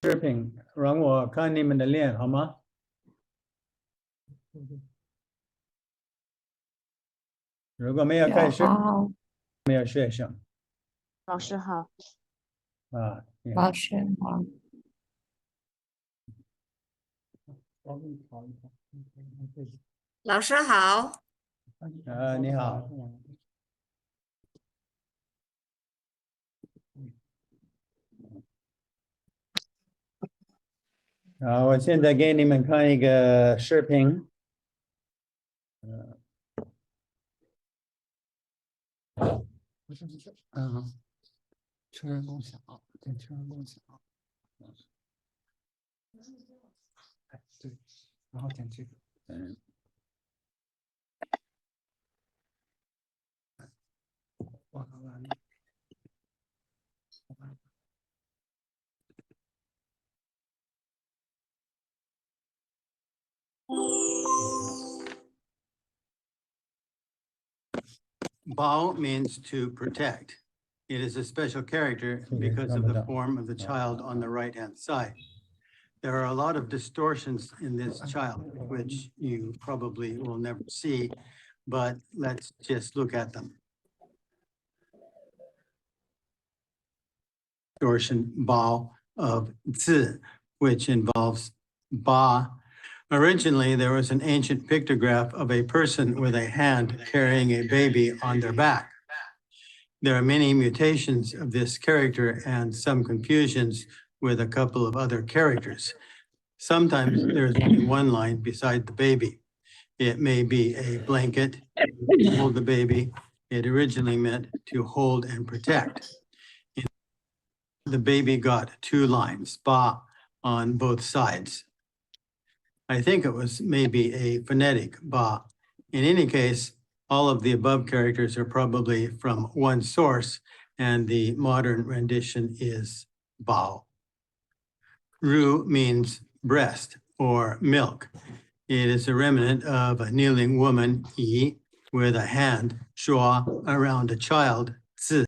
视频，让我看你们的脸好吗？如果没有开始，没有学生老师好，啊，你好。老师好，老师好，你好。我现在给你们看一个视频。确认共享，对，确认共享。哎，对，然后点这个。我看完了。Bao means to protect. It is a special character because of the form of the child on the right-hand side. There are a lot of distortions in this child, which you probably will never see, but let's just look at them. Distortion Bao of Zi, which involves Ba. Originally, there was an ancient pictograph of a person with a hand carrying a baby on their back. There are many mutations of this character and some confusions with a couple of other characters. Sometimes there's only one line beside the baby. It may be a blanket, hold the baby. It originally meant to hold and protect. The baby got two lines, ba, on both sides. I think it was maybe a phonetic ba. In any case, all of the above characters are probably from one source, and the modern rendition is bao. Ru means breast or milk. It is a remnant of a kneeling woman, yi, with a hand, shua, around a child, zi.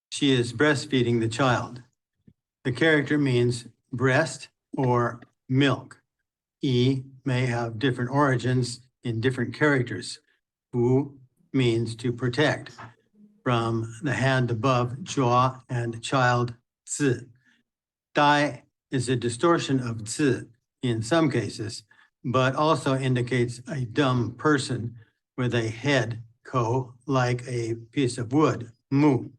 She is breastfeeding the child. The character means breast or milk. Yi may have different origins in different characters. Wu means to protect from the hand above, jua, and child, zi. Dai is a distortion of zi in some cases, but also indicates a dumb person with a head, ko, like a piece of wood, mu.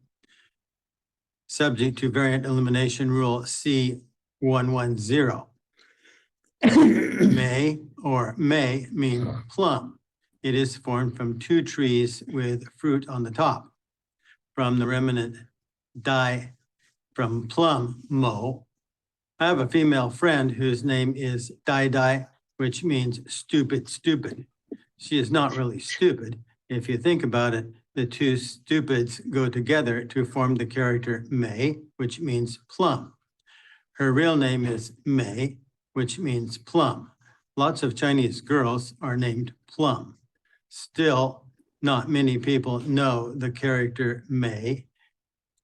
Subject to variant elimination rule C110. May or may mean plum. It is formed from two trees with fruit on the top. From the remnant dai from plum, mo. I have a female friend whose name is Dai Dai, which means stupid, stupid. She is not really stupid. If you think about it, the two stupids go together to form the character Mei, which means plum. Her real name is Mei, which means plum. Lots of Chinese girls are named Plum. Still, not many people know the character Mei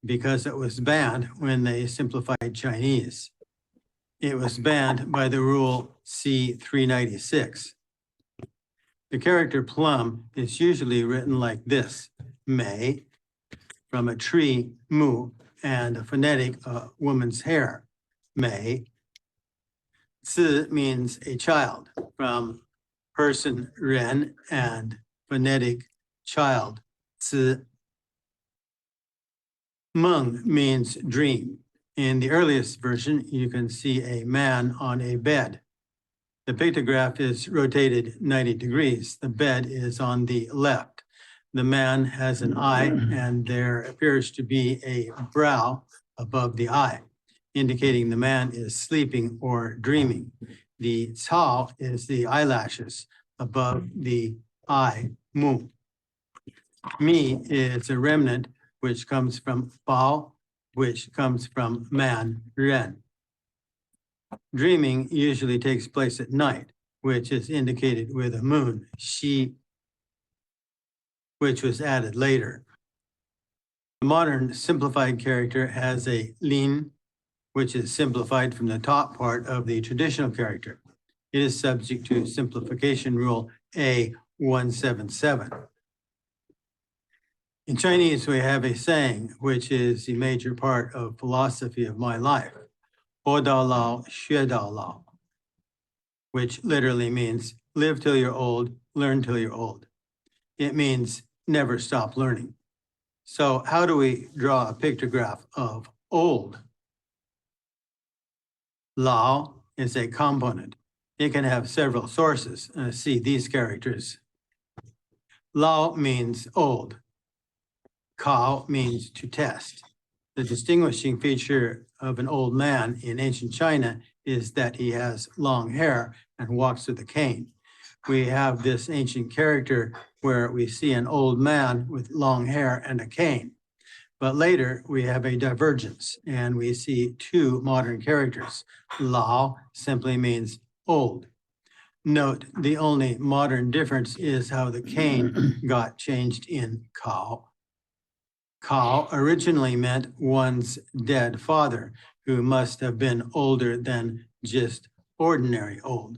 because it was banned when they simplified Chinese. It was banned by the rule C396. The character plum is usually written like this, Mei, from a tree, mu, and a phonetic, woman's hair, Mei. Zi means a child, from person, ren, and phonetic child, zi. Meng means dream. In the earliest version, you can see a man on a bed. The pictograph is rotated 90 degrees. The bed is on the left. The man has an eye, and there appears to be a brow above the eye, indicating the man is sleeping or dreaming. The cao is the eyelashes above the eye, mu. Mi is a remnant which comes from bao, which comes from man, ren. Dreaming usually takes place at night, which is indicated with a moon, xi, which was added later. The modern simplified character has a lin, which is simplified from the top part of the traditional character. It is subject to simplification rule A177. In Chinese, we have a saying, which is the major part of philosophy of my life, 活到老，学到老, which literally means live till you're old, learn till you're old. It means never stop learning. So how do we draw a pictograph of old? Lao is a component. It can have several sources. See these characters. Lao means old. Kao means to test. The distinguishing feature of an old man in ancient China is that he has long hair and walks with a cane. We have this ancient character where we see an old man with long hair and a cane. But later we have a divergence and we see two modern characters. Lao simply means old. Note the only modern difference is how the cane got changed in Kao. Kao originally meant one's dead father, who must have been older than just ordinary old.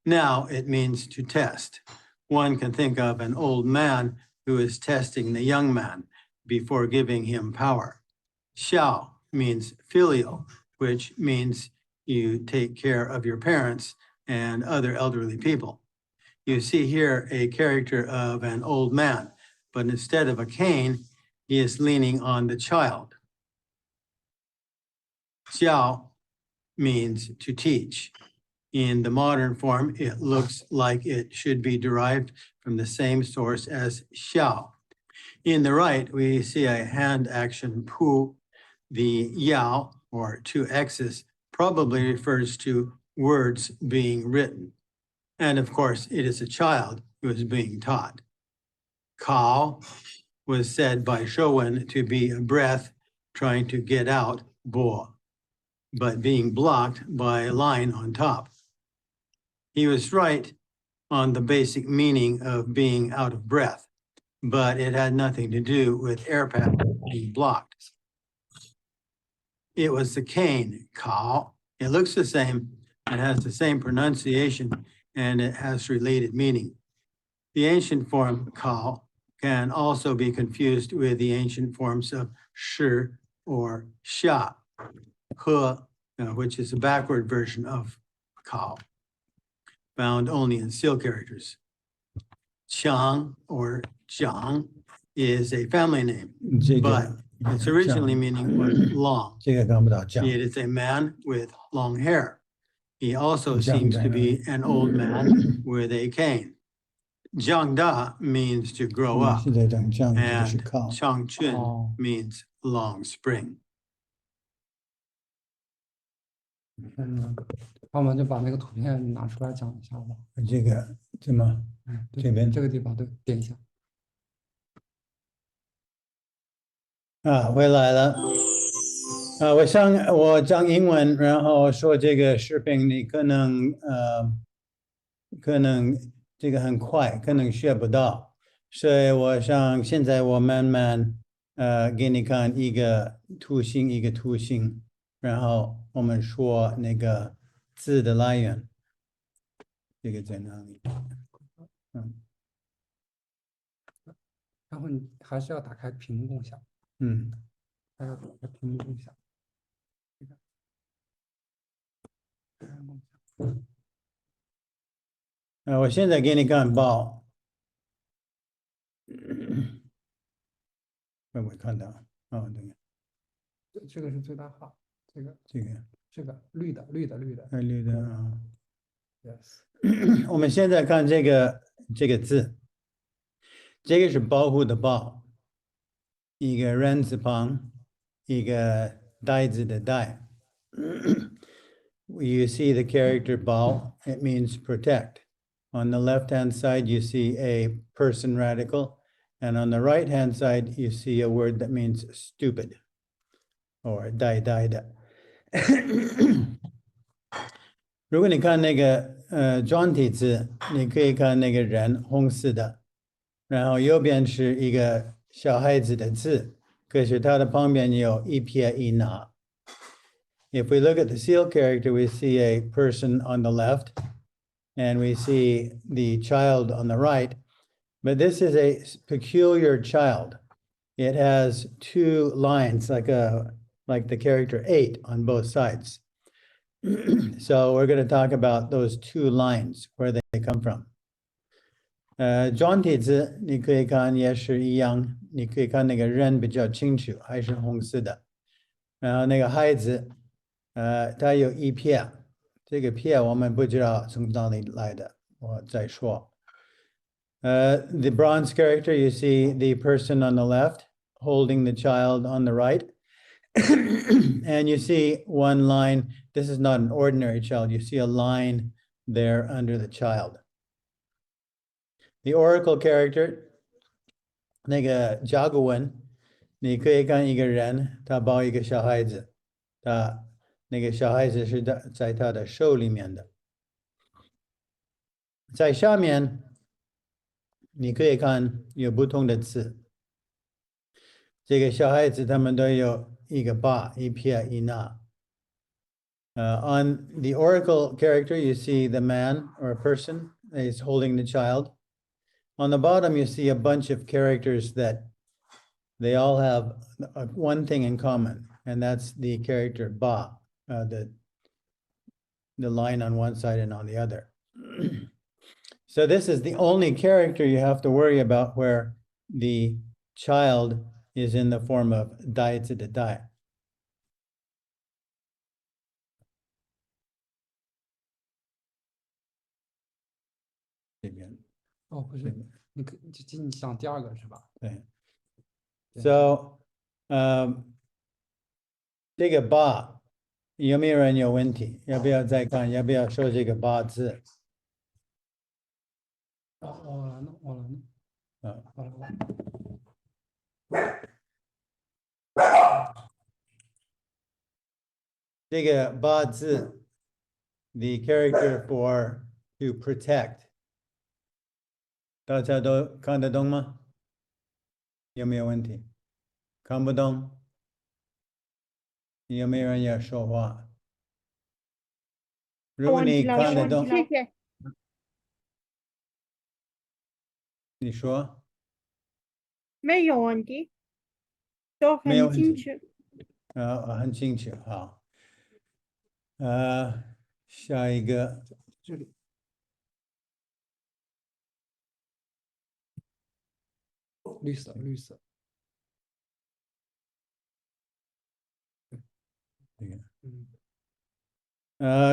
Now it means to test. One can think of an old man who is testing the young man before giving him power. Xiao means filial, which means you take care of your parents and other elderly people. You see here a character of an old man, but instead of a cane, he is leaning on the child. Xiao means to teach. In the modern form, it looks like it should be derived from the same source as xiao. In the right, we see a hand action pu. The yao, or two X's, probably refers to words being written. And of course, it is a child who is being taught. Kao was said by Shouwen to be a breath trying to get out bo, but being blocked by a line on top. He was right on the basic meaning of being out of breath, but it had nothing to do with air path being blocked. It was the cane, kao. It looks the same, it has the same pronunciation, and it has related meaning. The ancient form kao can also be confused with the ancient forms of shi or xia, he, which is a backward version of kao, found only in seal characters. Qiang or Jiang is a family name, but its originally meaning was long. It is a man with long hair. He also seems to be an old man with a cane. Jiangda means to grow up, and Changchun means long spring. 那我们就把那个图片拿出来讲一下吧。这个怎么？对这边这个地方对，点一下。回来了。我讲英文，然后说这个视频，你可能这个很快，可能学不到，所以我想现在我慢慢给你看一个图形，然后我们说那个字的来源，这个在哪里？然后你还是要打开屏幕共享。还要打开屏幕共享。我现在给你看报，会不会看到？对，这个是最大化，这个绿的啊。Yes 我们现在看这个字，这个是保护的保，一个人字旁，一个袋子的袋。You see the character bao, it means protect. On the left-hand side, you see a person radical. And on the right-hand side, you see a word that means stupid or dai da. 如果你看那个专体字，你可以看那个人红色的，然后右边是一个小孩子的字，可是它的旁边有一撇一捺。if we look at the seal character, we see a person on the left and we see the child on the right, but this is a peculiar child. It has two lines, like the character 8 on both sides. So we're going to talk about those two lines, where they come from. 庄体字你可以看也是一样，你可以看那个人比较清楚，还是红色的。然后那个孩子，它有一撇，这个撇我们不知道从哪里来的，我再说。The bronze character, you see the person on the left holding the child on the right. And you see one line. This is not an ordinary child. You see a line there under the child. The oracle character, 那个甲骨文，你可以看一个人，他抱一个小孩子，那个小孩子是在他的手里面的。在下面，你可以看有不同的字。这个小孩子他们都有一个把，一撇一捺。On the oracle character, you see the man or a person is holding the child. On the bottom, you see a bunch of characters that they all have one thing in common, and that's the character ba, the line on one side and on the other. So this is the only character you have to worry about where the child is in the form of dai to the dai. Oh, 不是，你讲第二个是吧？对。So, 这个ba有没有人有问题？要不要再看？要不要说这个ba字？这个ba字 the character for to protect. 大家都看得懂吗？有没有问题？看不懂？有没有人要说话？如果你看得懂，谢谢。你说没有问题，都没有很问题清楚。很清楚。好，下一个这里绿色。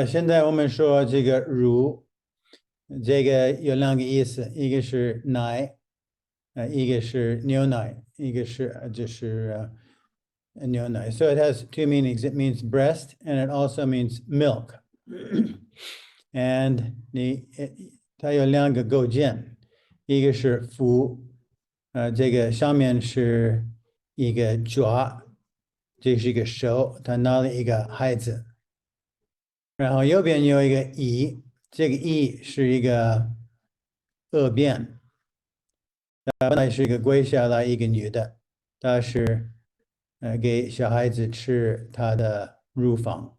现在我们说这个乳，这个有两个意思，一个是奶，一个是牛奶，一个是就是牛奶。So it has two meanings. It means breast and it also means milk. And 它有两个构件，一个是腹，这个上面是一个爪，这是一个手，它拿了一个孩子。然后右边有一个乙，这个乙是一个恶变，本来是一个跪下来一个女的，她是给小孩子吃她的乳房。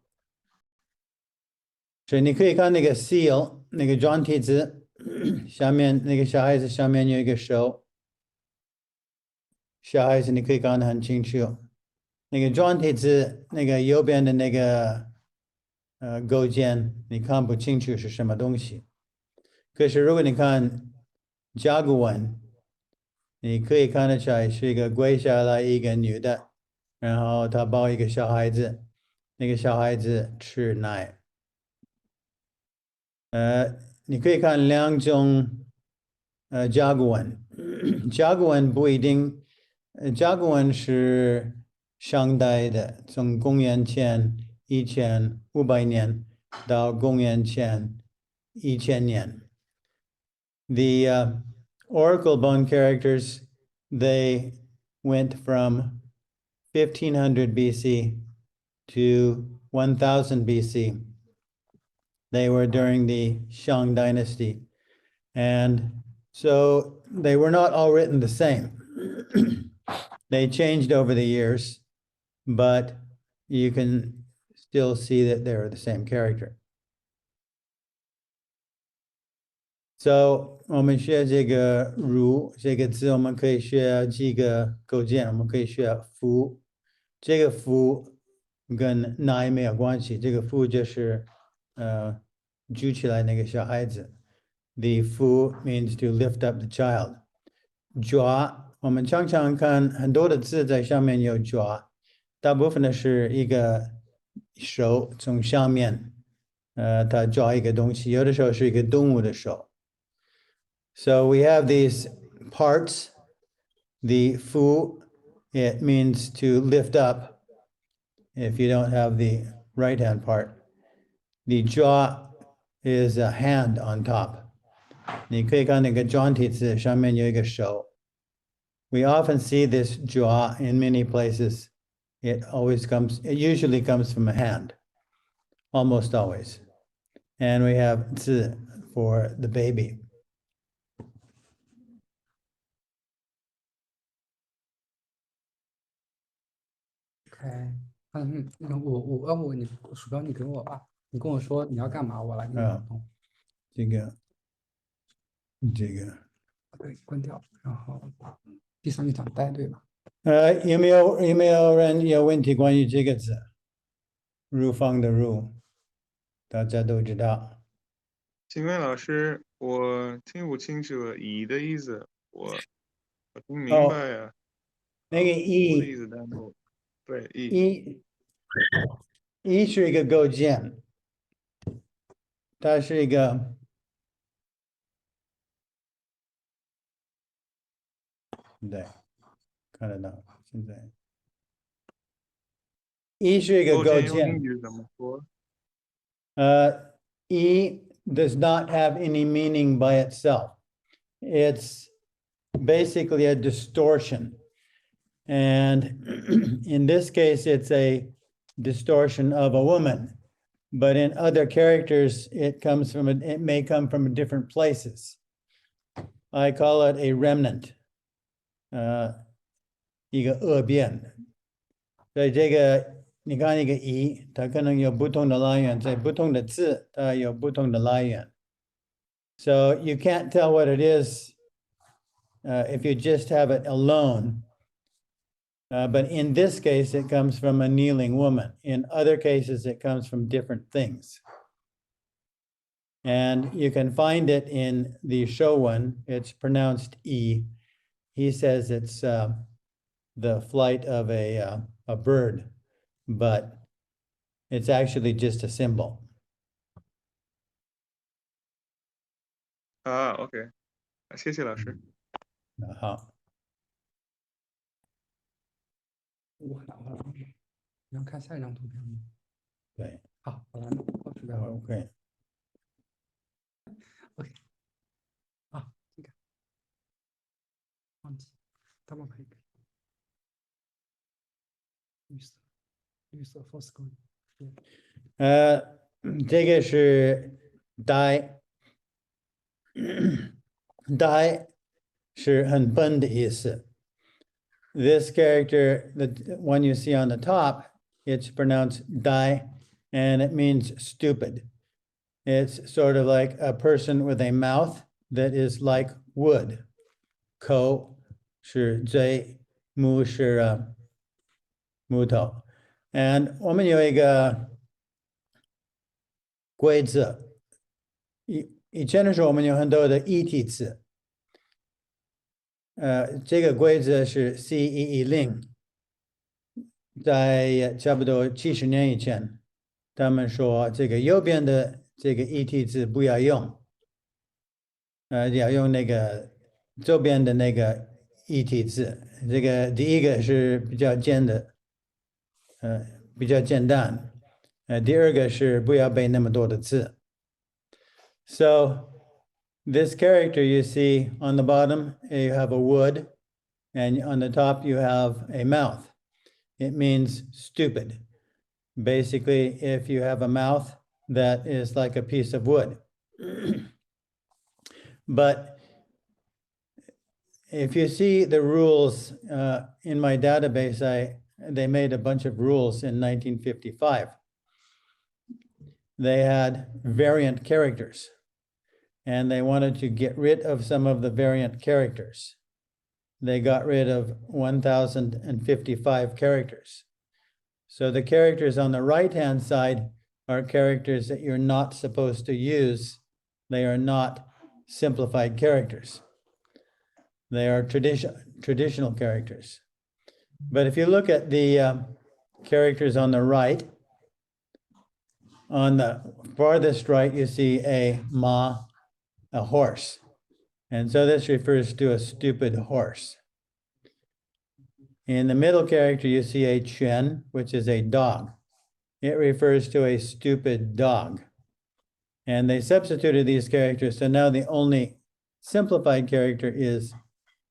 所以你可以看那个 seal 那个装体字下面那个小孩子上面有一个手，小孩子你可以看得很清楚。那个装体字那个右边的那个构件你看不清楚是什么东西。可是如果你看甲骨文，你可以看得出来是一个跪下来一个女的，然后她抱一个小孩子，那个小孩子吃奶。你可以看两种甲骨文，甲骨文不一定，甲骨文是商代的，从公元前1500年到公元前1000年。The oracle bone characters, they went from 1500 BC to 1000 BC. They were during the Shang dynasty. And so they were not all written the same. They changed over the years, but you can still see that they're the same character. So 我们学这个如这个字，我们可以学几个构件，我们可以学夫，这个夫跟奶没有关系，这个夫就是举起来那个小孩子。The fu means to lift up the child. 抓，我们常常看很多的字在上面有抓，大部分的是一个手从上面，它抓一个东西，有的时候是一个动物的手。So we have these parts. The fu, it means to lift up if you don't have the right hand part. The jaw is a hand on top. 你可以看那个状体字上面有一个手。We often see this jaw in many places. It usually comes from a hand, almost always. And we have 字 for the baby. OK，我问你，鼠标你给我吧，你跟我说你要干嘛，我来给你弄。这个，对，关掉，然后第三个讲带对吧？有没有人有问题关于这个字？入方的入，大家都知道。请问老师，我听不清楚“乙”的意思，我不明白呀。那个乙的意思，但不对，乙是一个构件，它是一个。对，看得到。现在，是一个构件。用英语怎么说does not have any meaning by itself. It's basically a distortion. And in this case, it's a distortion of a woman. But in other characters, it may come from different places. I call it a remnant. 一个恶变。所以这个你看一个乙，它可能有不同的来源，在不同的字，它有不同的来源。So you can't tell what it is if you just have it alone. But in this case, it comes from a kneeling woman. In other cases, it comes from different things. And you can find it in the show one. It's pronounced E. He says it's the flight of a bird, but it's actually just a symbol. OK， 谢谢老师。好。我你要看下一张图片吗？对。好，我来弄。OK。啊，这个忘记，大冒牌一个。绿色 full screen。这个是 die 是很笨的意思。This character, the one you see on the top, it's pronounced die, and it means stupid. It's sort of like a person with a mouth that is like wood. 口是嘴，木是木头。And 我们有一个规则，以前的时候我们有很多的异体字。这个规则是 C110，在差不多70年以前，他们说这个右边的这个异体字不要用，要用那个左边的那个异体字。这个第一个是比较简单，第二个是不要背那么多的字。So this character you see on the bottom, you have a wood, and on the top you have a mouth. It means stupid. Basically, if you have a mouth that is like a piece of wood. But if you see the rules in my database, they made a bunch of rules in 1955. they had variant characters, and they wanted to get rid of some of the variant characters. They got rid of 1,055 characters. So the characters on the right-hand side are characters that you're not supposed to use. They are not simplified characters. They are traditional characters. But if you look at the characters on the right, on the farthest right, you see a ma, a horse. And so this refers to a stupid horse. In the middle character, you see a chen, which is a dog. It refers to a stupid dog. And they substituted these characters, so now the only simplified character is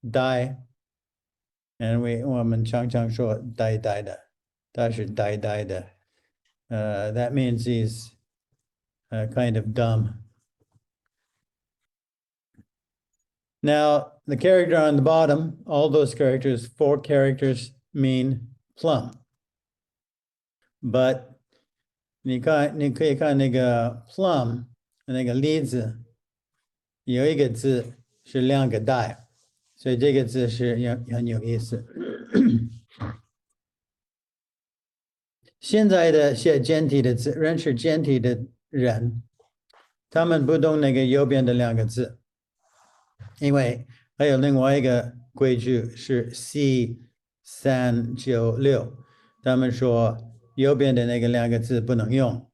dai. And 我们常常说呆呆的，他是呆呆的。That means he's kind of dumb. Now, the character on the bottom, all those characters, 4 characters mean plum. But 你可以看那个 plum 那个例子，有一个字是2个代，所以这个字是很有意思。现在的写简体的字，认识简体的人，他们不懂那个右边的2个字，因为还有另外一个规矩是 C396，他们说右边的那个2个字不能用。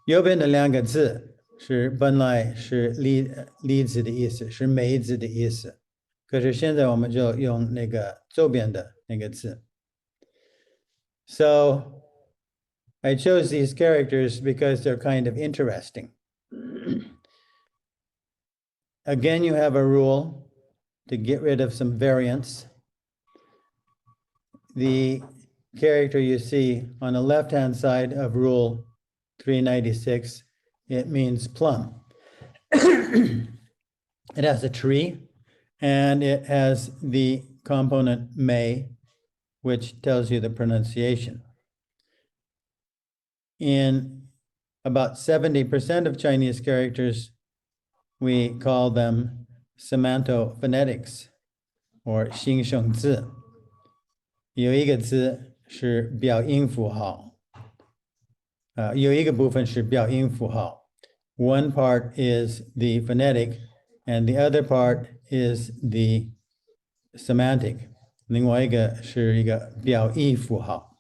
右边的2个字是本来是栗子的意思，是梅子的意思，可是现在我们就用那个左边的那个字。So I chose these characters because they're kind of interesting. Again, you have a rule to get rid of some variants. The character you see on the left-hand side of rule 396, it means plum. It has a tree, and it has the component may, which tells you the pronunciation. In about 70% of Chinese characters, we call them semantophonetics, or 新生字。有一个字是表音符号，有一个部分是表音符号。One part is the phonetic, and the other part is the semantic. 另外一个是一个表意符号。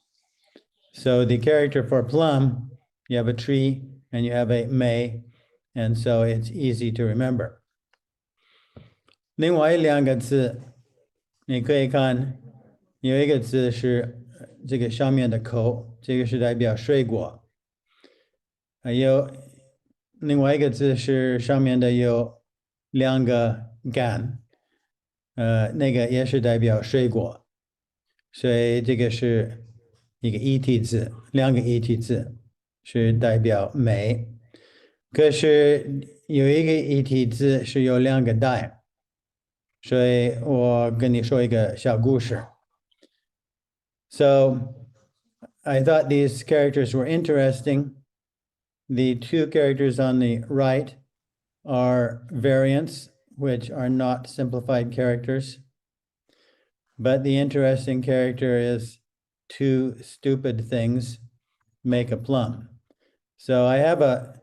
So the character for plum, you have a tree and you have a may, and so it's easy to remember. 另外2个字，你可以看，有一个字是这个上面的口，这个是代表水果。还有另外一个字是上面的有2个杆，那个也是代表水果。所以这个是一个异体字，2个异体字是代表美。可是有一个异体字是有2个代，所以我跟你说一个小故事。So I thought these characters were interesting. The 2 characters on the right are variants, which are not simplified characters. But the interesting character is 2 stupid things make a plum. So I have a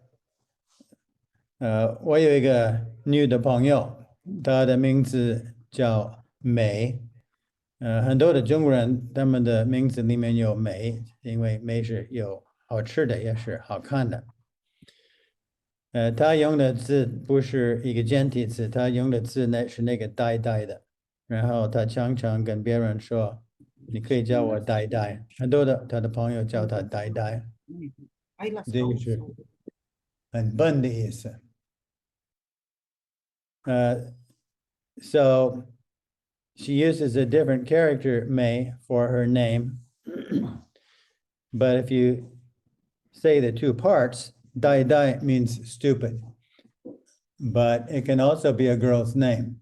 我有一个女的朋友，她的名字叫美。很多的中国人他们的名字里面有美，因为美是有好吃的，也是好看的。他用的字不是一个简体字，他用的字是那个呆呆的。然后他常常跟别人说：“你可以叫我呆呆。”很多的他的朋友叫他呆呆，这个是很笨的意思。So she uses a different character, May, for her name. But if you say the 2 parts, Dai Dai means stupid. But it can also be a girl's name.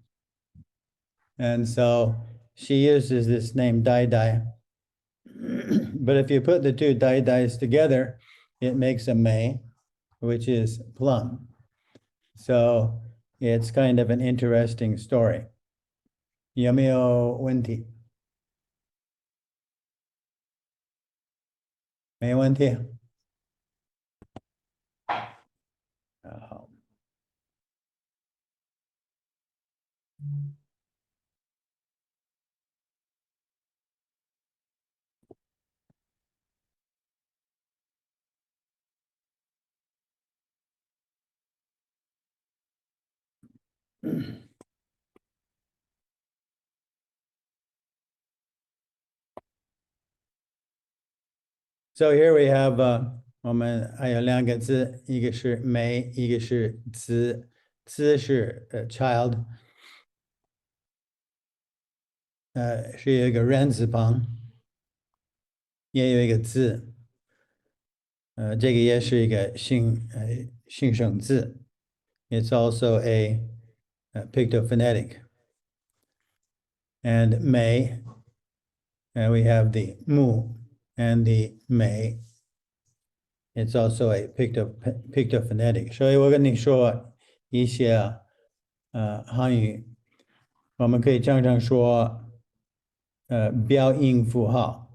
And so she uses this name Dai Dai. But if you put the 2 Dai Dais together, it makes a may, which is plum. So it's kind of an interesting story. 有没有问题？没问题。好。So here we have 我们还有两个字，一个是梅，一个是子，子是child，是有一个人字旁，也有一个字，这个也是一个形声字。It's also a pictophonetic. And may, and we have the mu and the may. It's also a pictophonetic. 所以我跟你说一些汉语，我们可以常常说标音符号，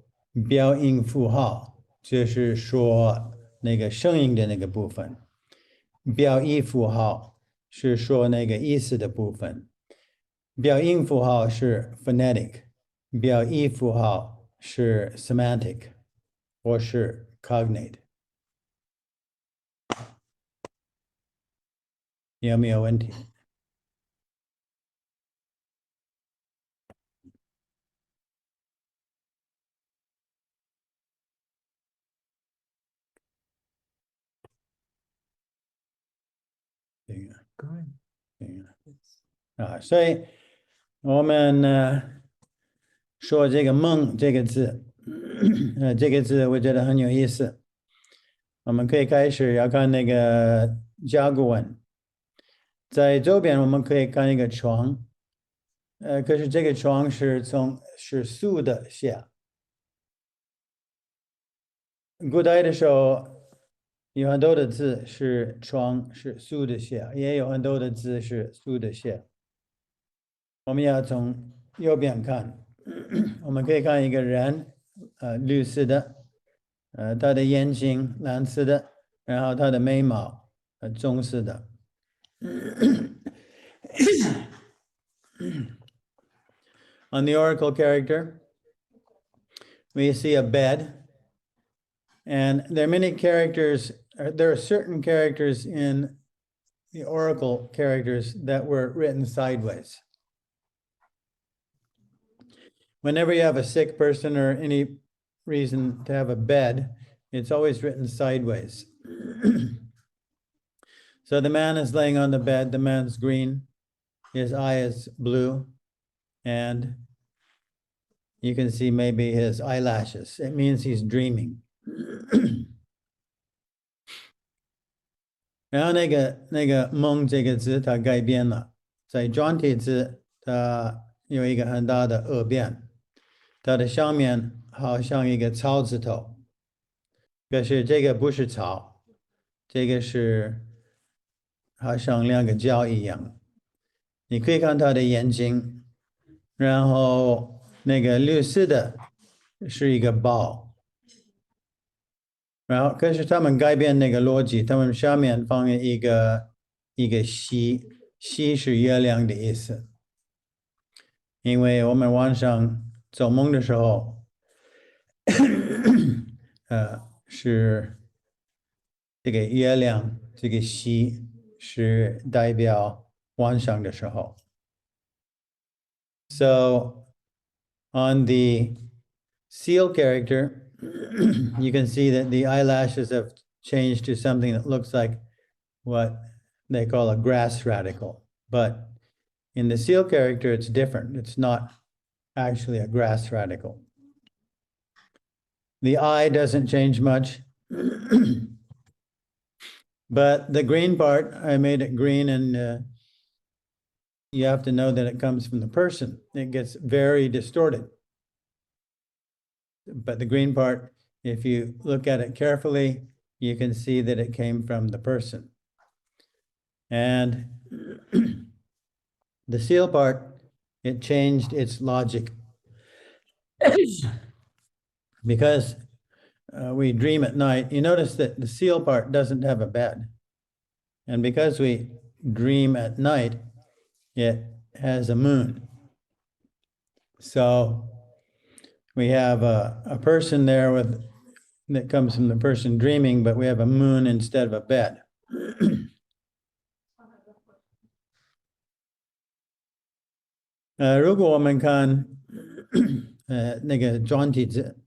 标音符号就是说那个声音的那个部分，标意符号是说那个意思的部分，标音符号是 phonetic， 标意符号是 semantic 或是 cognate。有没有问题？所以我们说这个梦这个字，这个字我觉得很有意思。我们可以开始要看那个甲骨文，在周边我们可以看一个床，可是这个床是素的写。古代的时候有很多的字是床是素的写，也有很多的字是素的写。我们要从右边看，我们可以看一个人，绿色的，他的眼睛蓝色的，然后他的眉毛棕色的。On the oracle character, we see a bed, and there are many characters. There are certain characters in the oracle characters that were written sideways. Whenever you have a sick person or any reason to have a bed, it's always written sideways. So the man is laying on the bed, the man's green, his eye is blue, and you can see maybe his eyelashes. It means he's dreaming. 然后那个梦这个字它改变了，在转体字它有一个很大的恶变，它的上面好像一个草字头，可是这个不是草，这个是好像两个角一样。你可以看他的眼睛，然后那个绿色的是一个包，然后可是他们改变那个逻辑，他们下面放一个西，西是月亮的意思，因为我们晚上做梦的时候，是这个月亮，这个西是代表晚上的时候。So on the seal character, you can see that the eyelashes have changed to something that looks like what they call a grass radical. But in the seal character, it's different. It's not actually a grass radical. The eye doesn't change much. But the green part, I made it green, and you have to know that it comes from the person. It gets very distorted. But the green part, if you look at it carefully, you can see that it came from the person. And the seal part, it changed its logic. Because we dream at night, you notice that the seal part doesn't have a bed. And because we dream at night, it has a moon. So we have a person there that comes from the person dreaming, but we have a moon instead of a bed. 如果我们看那个专体字，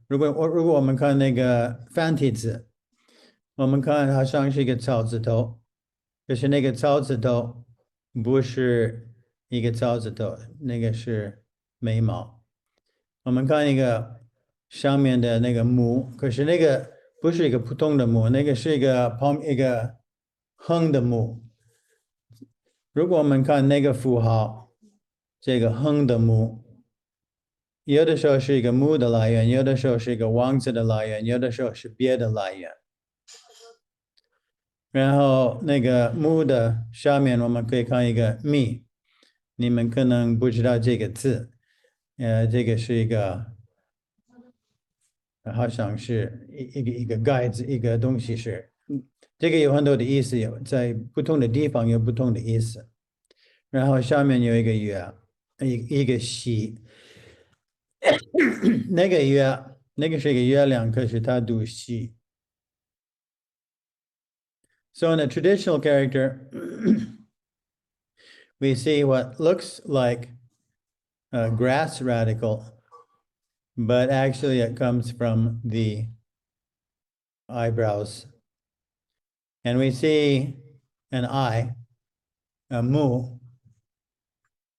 如果我们看那个繁体字，我们看好像是一个草字头，可是那个草字头不是一个草字头，那个是眉毛。我们看一个上面的那个木，可是那个不是一个普通的木，那个是一个横的木。如果我们看那个符号，这个横的木，有的时候是一个木的来源，有的时候是一个王字的来源，有的时候是别的来源。然后那个木的上面我们可以看一个密，你们可能不知道这个字，这个是一个好像是一个盖子，一个东西是，这个有很多的意思，在不同的地方有不同的意思。然后下面有一个月，一个西，那个月，那个是一个月亮，可是它读西。So in a traditional character, we see what looks like a grass radical, but actually it comes from the eyebrows. And we see an eye, a mu,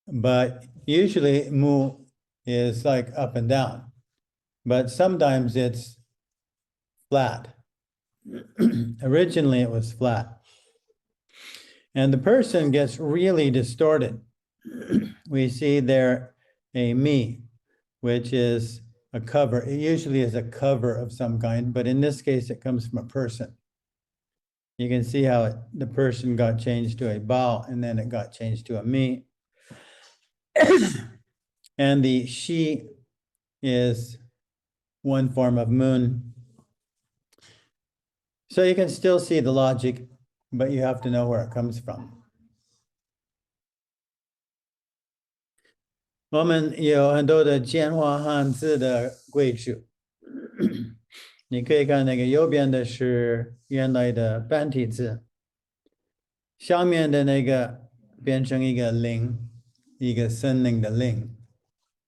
but usually mu is like up and down, but sometimes it's flat. Originally it was flat. And the person gets really distorted. We see there a me, which is a cover. It usually is a cover of some kind, but in this case it comes from a person. You can see how the person got changed to a bao, and then it got changed to a me. And the she is one form of moon. So you can still see the logic, but you have to know where it comes from. 我们有很多的简化汉字的规矩，你可以看那个右边的是原来的繁体字，下面的那个变成一个零，一个森林的林，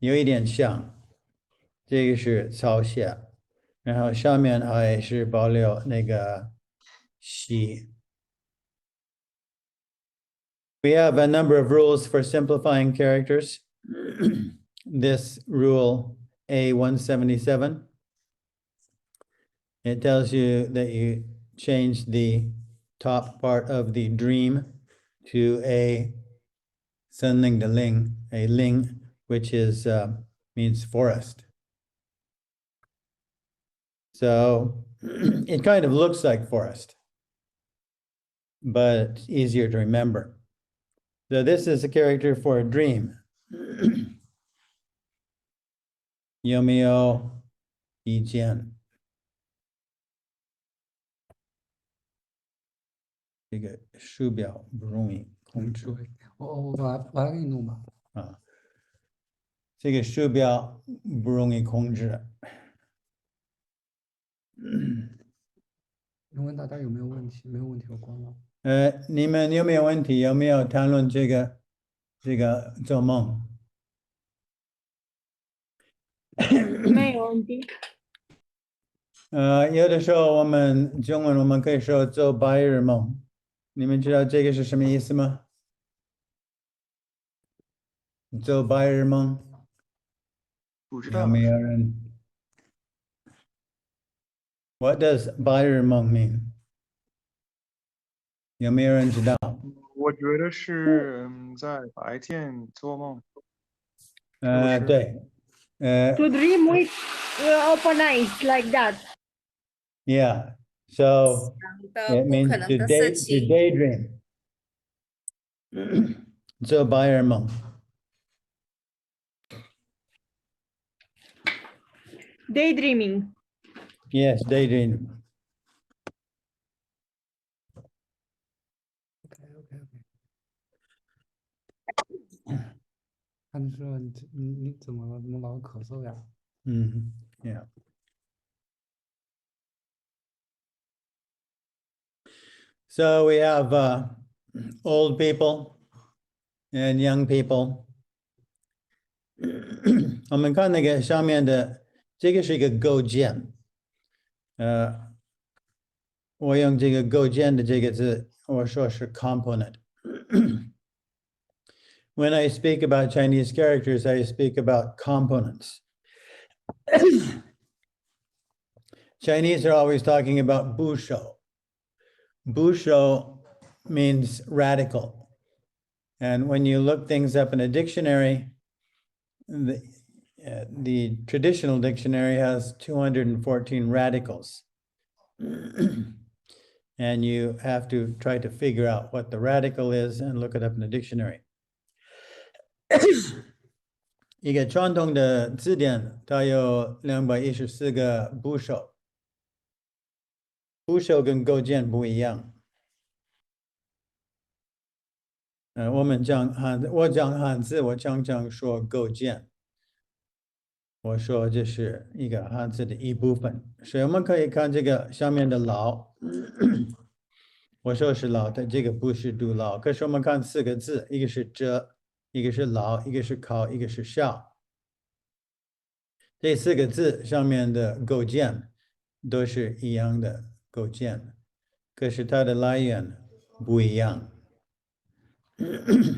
有一点像，这个是草写，然后上面还是保留那个西。We have a number of rules for simplifying characters. This rule A177, it tells you that you change the top part of the dream to a Senling de Ling, a ling, which is means forest. So it kind of looks like forest, but it's easier to remember. So this is a character for a dream. 有没有意见？这个鼠标不容易控制我来给你弄吧。啊，这个鼠标不容易控制。你问大家有没有问题？没有问题，我关了。你们有没有问题？有没有谈论这个做梦？没有问题。有的时候我们中文我们可以说做白日梦，你们知道这个是什么意思吗？做白日梦，不知道有没有人 ？What does 白日梦 mean？有没有人知道？我觉得是在白天做梦。对，To dream with open eyes like that. Yeah. So 想的 it 不 means 可 to 能的事 情。 daydream. So Bayermong. Daydreaming. Yes, daydream. OK。他就说你怎么了？怎么老咳嗽呀？ Yeah. So we have old people and young people. 我们看那个上面的，这个是一个构件。我用这个构件的这个字，我说是 component. When I speak about Chinese characters, I speak about components. Chinese are always talking about busho. Busho means radical. And when you look things up in a dictionary, the traditional dictionary has 214 radicals. And you have to try to figure out what the radical is and look it up in the dictionary. 一个传统的字典，它有214个部首，部首跟构件不一样。我讲汉字，我常常说构件。我说这是一个汉字的一部分，所以我们可以看这个下面的老，我说是老的，这个不是读老。可是我们看4个字，一个是遮，一个是老，一个是考，一个是笑。这4个字上面的构件都是一样的构件，可是它的来源不一样。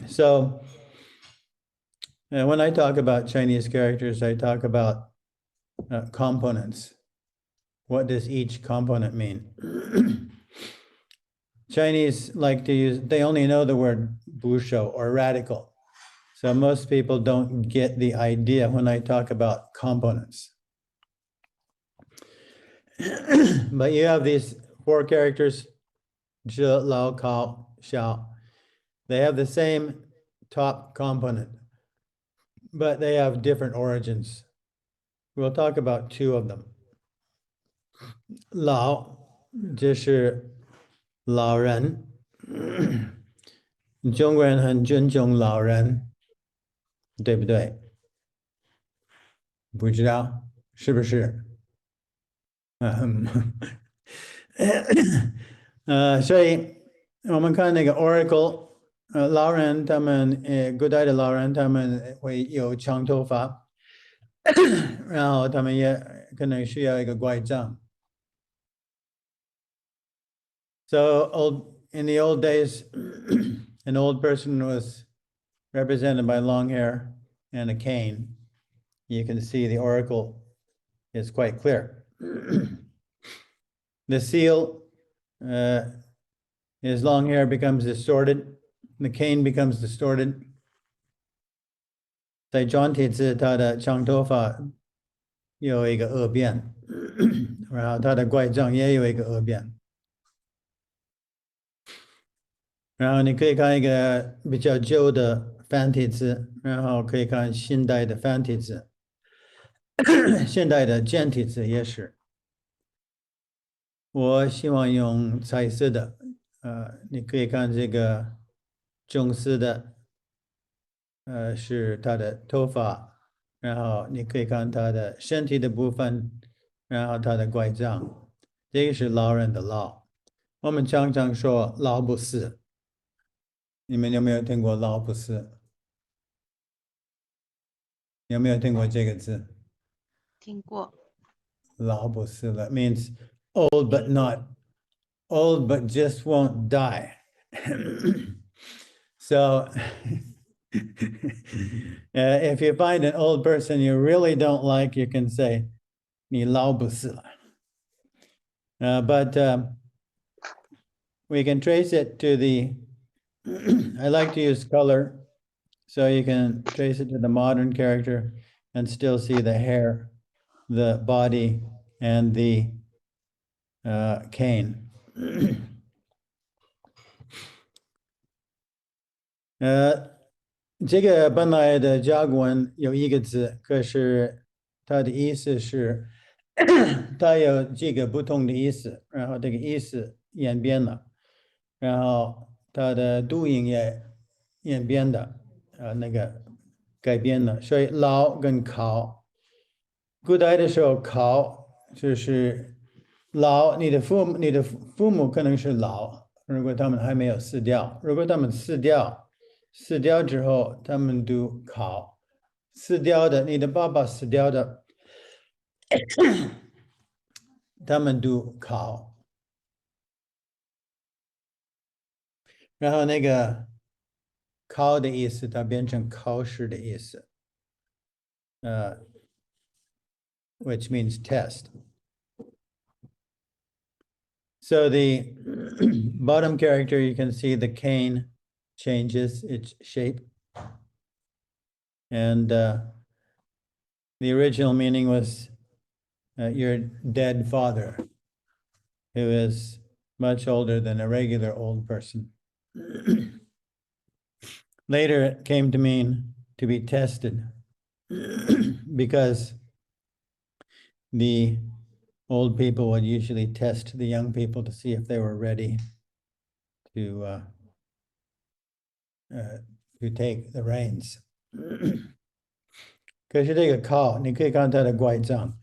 So when I talk about Chinese characters, I talk about components. What does each component mean? Chinese like to use, they only know the word busho or radical. So most people don't get the idea when I talk about components. But you have these 4 characters, zhe, lao, kao, xiao. They have the same top component, but they have different origins. We'll talk about 2 of them. 老，这是老人，中国人很尊重老人，对不对？不知道是不是？所以我们看那个 Oracle，老人他们，古代的老人他们会有长头发，然后他们也可能需要一个拐杖。So in the old days, an old person was represented by long hair and a cane. You can see the oracle is quite clear. The seal, his long hair becomes distorted, the cane becomes distorted. 在转体字，他的长头发有一个恶变，然后他的拐杖也有一个恶变。然后你可以看一个比较旧的繁体字，然后可以看现代的繁体字，现代的简体字也是。我希望用彩色的，你可以看这个棕色的，是他的头发，然后你可以看他的身体的部分，然后他的拐杖，这个是老人的老。我们常常说老不死。你们有没有听过老不死？有没有听过这个字？听过。老不死了 means old but not old but just won't die. So if you find an old person you really don't like, you can say 你老不死了. But we can trace it to the I like to use color, so you can trace it to the modern character and still see the hair, the body, and the cane。这个本来的甲骨文有一个字，可是它的意思是它有几个不同的意思，然后这个意思演变了，然后它的读音也演变的，那个改变了，所以老跟考，古代的时候考就是老，你的父母可能是老，如果他们还没有死掉，如果他们死掉之后，他们读考，死掉的你的爸爸死掉的，他们读考，然后那个考的意思，它变成考试的意思，which means test. So the bottom character, you can see the cane changes its shape. And the original meaning was your dead father, who is much older than a regular old person. Later, it came to mean to be tested because the old people would usually test the young people to see if they were ready to take the reins. 可是这个靠，你可以看它的拐杖，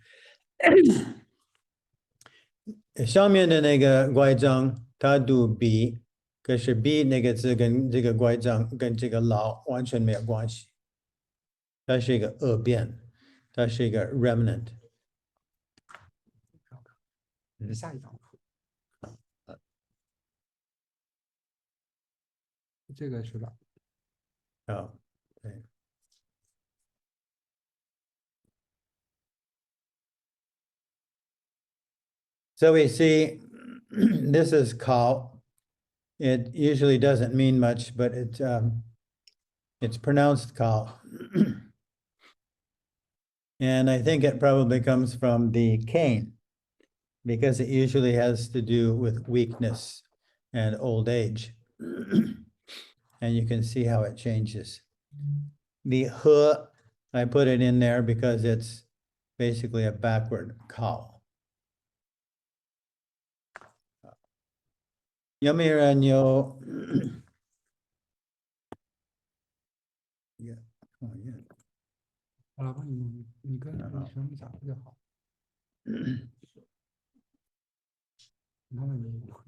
上面的那个拐杖，它读 B，可是 B 那个字跟这个拐杖跟这个老完全没有关系，它是一个恶变，它是一个 remnant。这是下一张图。这个是吧？对。So we see this is cow. It usually doesn't mean much, but it's pronounced cow. And I think it probably comes from the cane because it usually has to do with weakness and old age. And you can see how it changes. The h, I put it in there because it's basically a backward cow. 有没有人有好了，帮你跟医生讲就好。他们没有。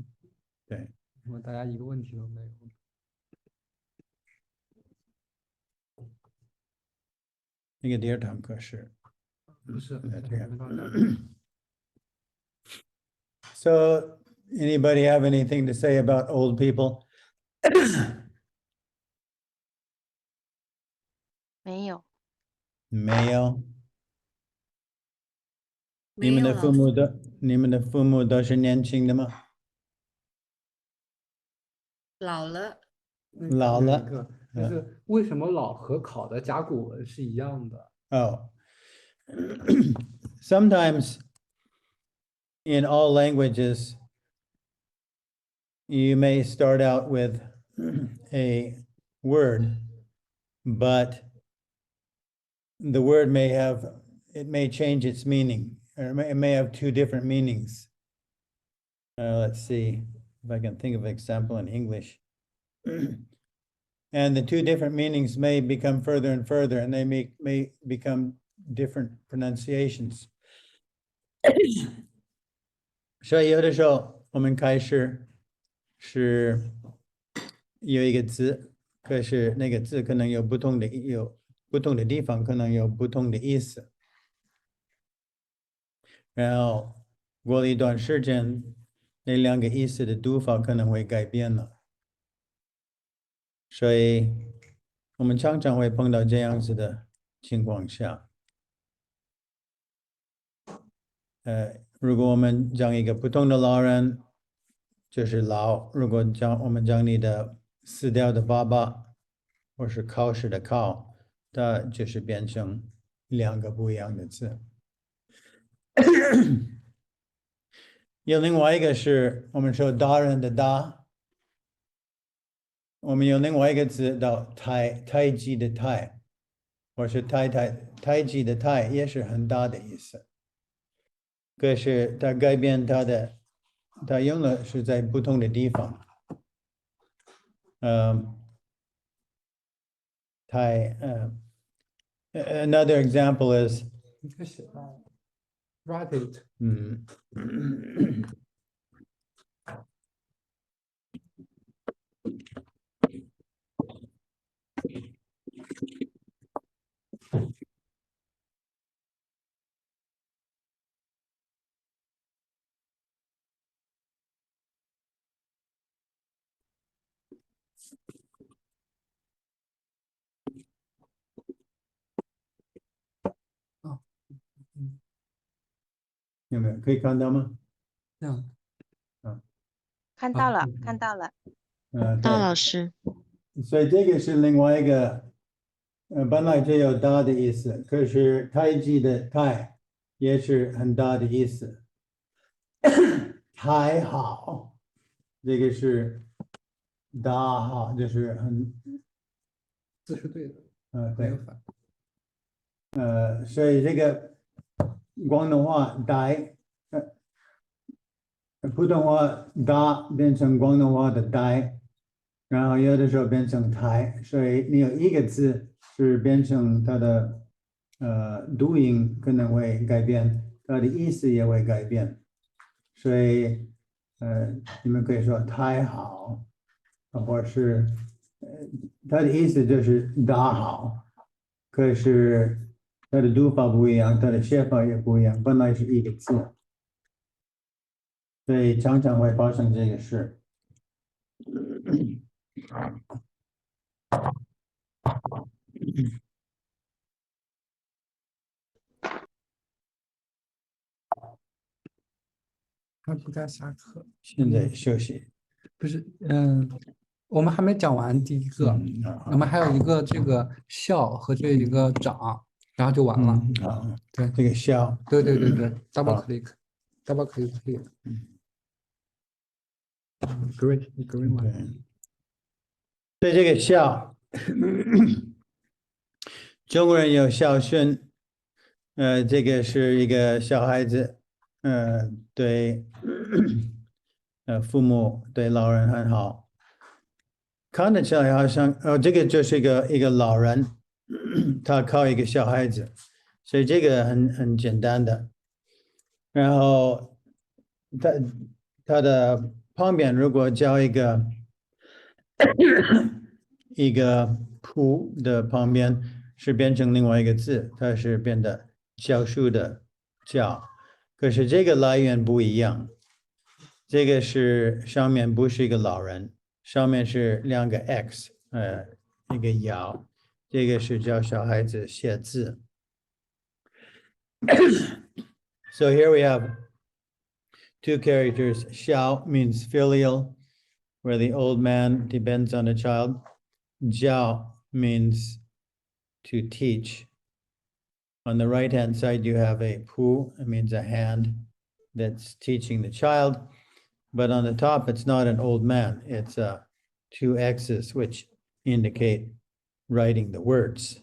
对，我大家一个问题都没有。那个第二堂课是不是，这样。没到这儿。So, anybody have anything to say about old people? 没有。没有。没有老师。你们的父母都是年轻的吗？老了。老了。就是为什么老和考的甲骨文是一样的？ Oh, sometimes in all languages, you may start out with a word, but the word may change its meaning, or it may have two different meanings. Let's see if I can think of an example in English. And the two different meanings may become further and further, and they may become different pronunciations. 所以有的时候我们开始是有一个字，可是那个字可能有不同的地方，可能有不同的意思。然后过了一段时间，那两个意思的读法可能会改变了。所以我们常常会碰到这样子的情况下。如果我们讲一个普通的老人，就是老；如果我们讲你的死掉的爸爸，或是考试的考，它就是变成两个不一样的字。有另外一个是我们说大人的大，我们有另外一个字到太极的太，或是太极的太，也是很大的意思。可是它改变它用的是在不同的地方。Another example is 你可以写到 write it。有没有可以看到吗？这样。看到了，看到了。对，老师。所以这个是另外一个，本来就有大的意思，可是太极的太也是很大的意思。太好，这个是大好，就是很字是对的。没对有反。所以这个广东话呆，普通话大变成广东话的呆，然后有的时候变成太，所以你有一个字是变成它的读音可能会改变，它的意思也会改变，所以你们可以说太好，或者是它的意思就是大好，可是它的读法不一样，它的写法也不一样，本来是一个字，所以常常会发生这个事。还不该下课。现在休息。不是，我们还没讲完第一个，我们还有一个这个笑和这一个长，然后就完了。好，对，这个笑，对，double click，double click。Great，对这个笑，中国人有孝顺，这个是一个小孩子，对，父母对老人很好，看得起来好像，这个就是一个老人，他靠一个小孩子，所以这个很简单的。然后他的旁边如果加一个仆的旁边是变成另外一个字，它是变得教书的教，可是这个来源不一样，这个是上面不是一个老人，上面是两个 X，一个摇，这个是教小孩子写字。So here we have two characters. Xiao means filial, where the old man depends on the child. Jiao means to teach. On the right-hand side, you have a pu, it means a hand that's teaching the child. But on the top, it's not an old man. It's two X's, which indicate writing the words.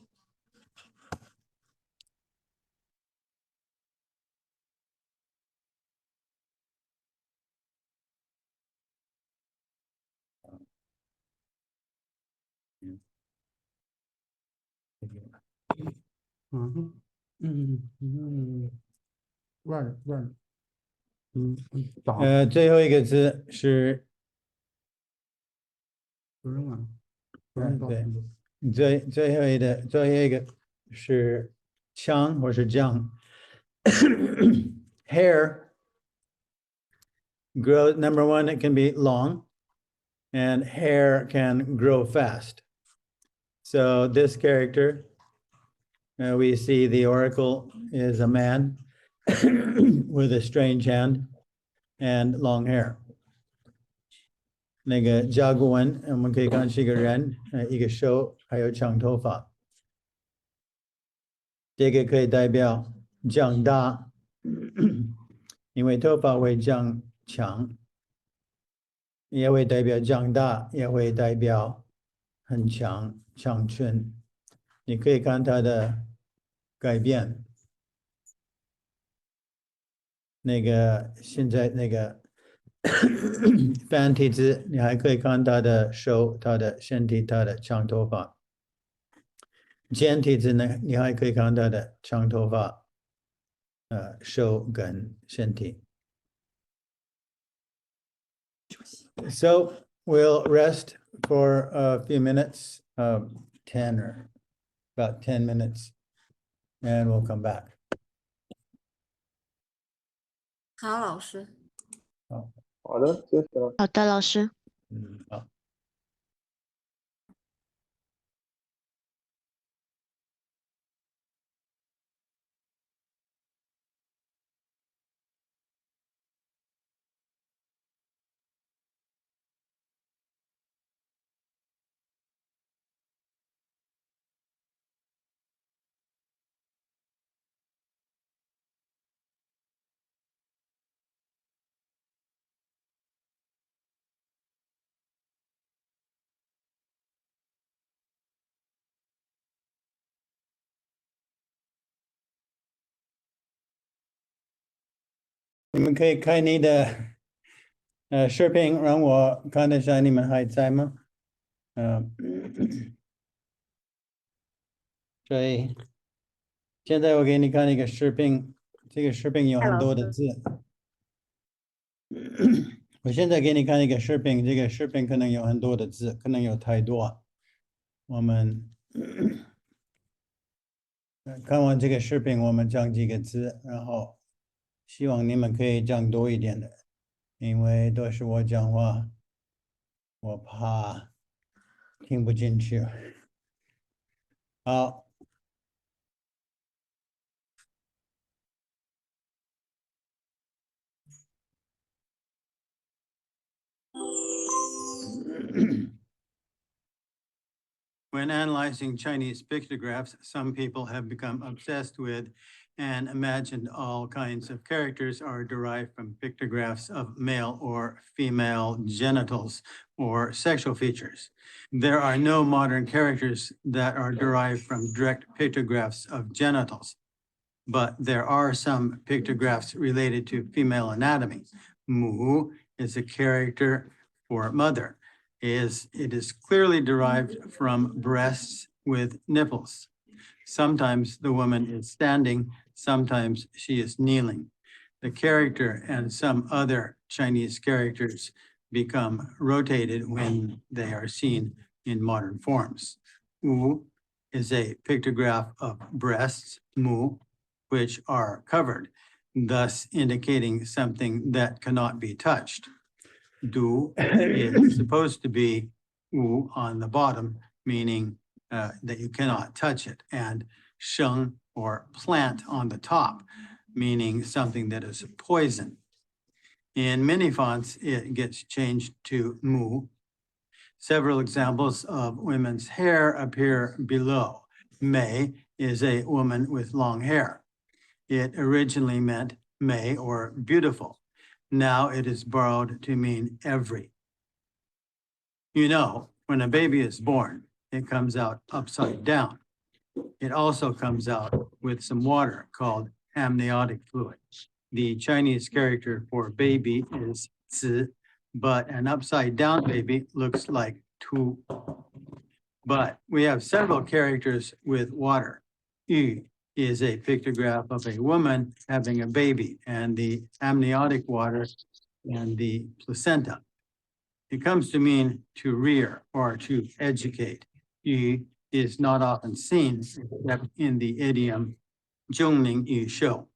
Run。最后一个字是对，最后一个是枪或是将。Hair grow. Number one, it can be long, and hair can grow fast. So this character, we see the oracle is a man with a strange hand and long hair. 那个甲骨文，我们可以看是一个人，一个手，还有长头发。这个可以代表长大，因为头发会长强，也会代表长大，也会代表很强、长春。你可以看它的改变。那个现在那个繁体字，你还可以看他的手、他的身体、他的长头发。简体字呢，你还可以看他的长头发、手跟身体。So we'll rest for a few minutes, 10 or about 10 minutes, and we'll come back. 好，老师。好的，谢谢了。好的，老师。好。你们可以开你的视频，让我看得上你们还在吗？所以现在我给你看一个视频，这个视频有很多的字。我现在给你看一个视频，这个视频可能有很多的字，可能有太多。我们看完这个视频，我们讲几个字，然后希望你们可以讲多一点的，因为都是我讲话，我怕听不进去。好。When analyzing Chinese pictographs, some people have become obsessed with and imagined all kinds of characters are derived from pictographs of male or female genitals or sexual features. There are no modern characters that are derived from direct pictographs of genitals, but there are some pictographs related to female anatomy. Mu is a character for mother. It is clearly derived from breasts with nipples. Sometimes the woman is standing, sometimes she is kneeling. The character and some other Chinese characters become rotated when they are seen in modern forms. Wu is a pictograph of breasts, mu, which are covered, thus indicating something that cannot be touched. Du is supposed to be wu on the bottom, meaning that you cannot touch it, and sheng or plant on the top, meaning something that is poison. In many fonts, it gets changed to mu. Several examples of women's hair appear below. Mei is a woman with long hair. It originally meant Mei or beautiful. Now it is borrowed to mean every. You know, when a baby is born, it comes out upside down. It also comes out with some water called amniotic fluid. The Chinese character for baby is zi, but an upside down baby looks like tu. But we have several characters with water. Yu is a pictograph of a woman having a baby and the amniotic water and the placenta. It comes to mean to rear or to educate. Yu is not often seen except in the idiom 钟鸣毓秀.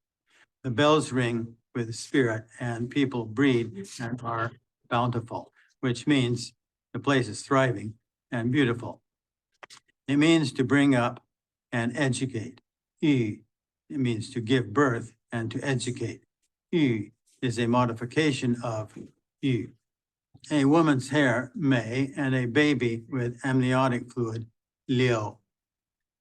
The bells ring with spirit and people breed and are bountiful, which means the place is thriving and beautiful. It means to bring up and educate. Yu, it means to give birth and to educate. Yu is a modification of yu. A woman's hair, mei, and a baby with amniotic fluid, liu.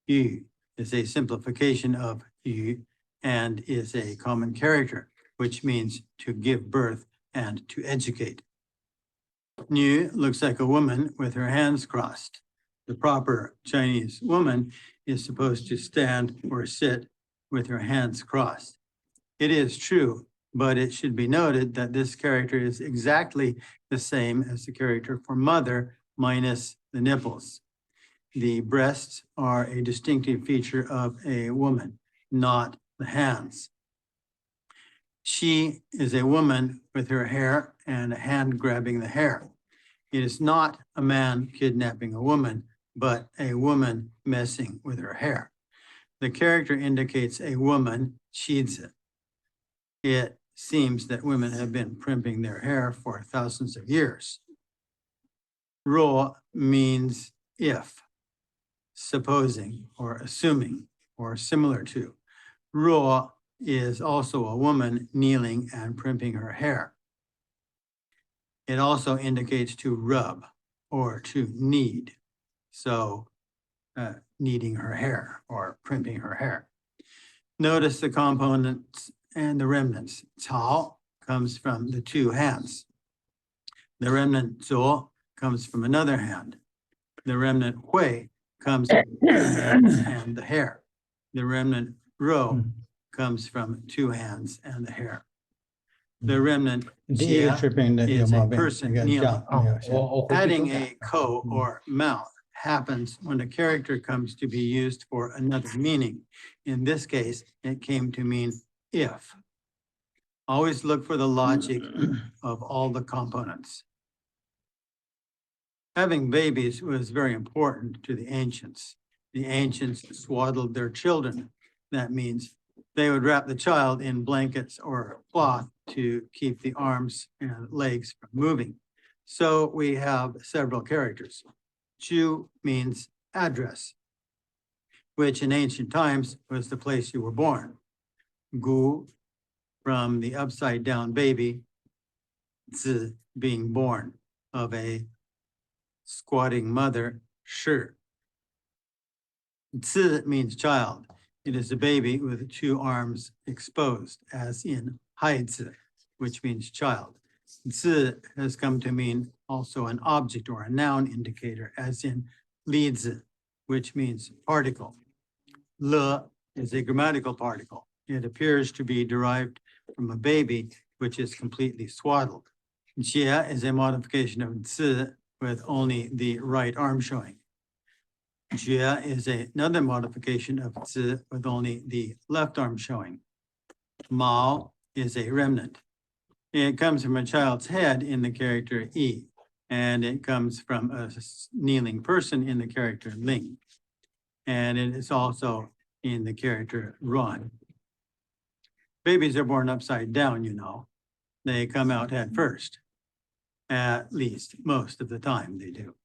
Yu is a simplification of yu and is a common character, which means to give birth and to educate. 女 looks like a woman with her hands crossed. The proper Chinese woman is supposed to stand or sit with her hands crossed. It is true, but it should be noted that this character is exactly the same as the character for mother minus the nipples. The breasts are a distinctive feature of a woman, not the hands. She is a woman with her hair and a hand grabbing the hair. It is not a man kidnapping a woman, but a woman messing with her hair. The character indicates a woman, 妻子. It seems that women have been primping their hair for thousands of years. 若 means if, supposing or assuming or similar to. 若 is also a woman kneeling and primping her hair. It also indicates to rub or to knead. So kneading her hair or primping her hair. Notice the components and the remnants. 草 comes from the two hands. The remnant 左 comes from another hand. The remnant 会 comes from the hands and the hair. The remnant 肉 comes from two hands and the hair. The remnant 第一个 jia tripping 的有 is 毛 a 病， person 这个 kneeling. 这样没有写。我回去 Adding 更改 a ko or mouth happens when a character comes to be used for another meaning. In this case, it came to mean if. Always look for the logic of all the components. Having babies was very important to the ancients. The ancients swaddled their children. That means they would wrap the child in blankets or cloth to keep the arms and legs from moving. So we have several characters. Chu means address, which in ancient times was the place you were born. Gu, from the upside down baby. Zi, being born of a squatting mother. Shi. Zi means child. It is a baby with two arms exposed, as in haizi, which means child. Zi has come to mean also an object or a noun indicator, as in lizi, which means particle. Le is a grammatical particle. It appears to be derived from a baby, which is completely swaddled. Jia is a modification of zi with only the right arm showing. Jia is another modification of zi with only the left arm showing. Mao is a remnant. It comes from a child's head in the character yi, and it comes from a kneeling person in the character ling. And it is also in the character ruan. Babies are born upside down, you know. They come out head first. At least most of the time they do.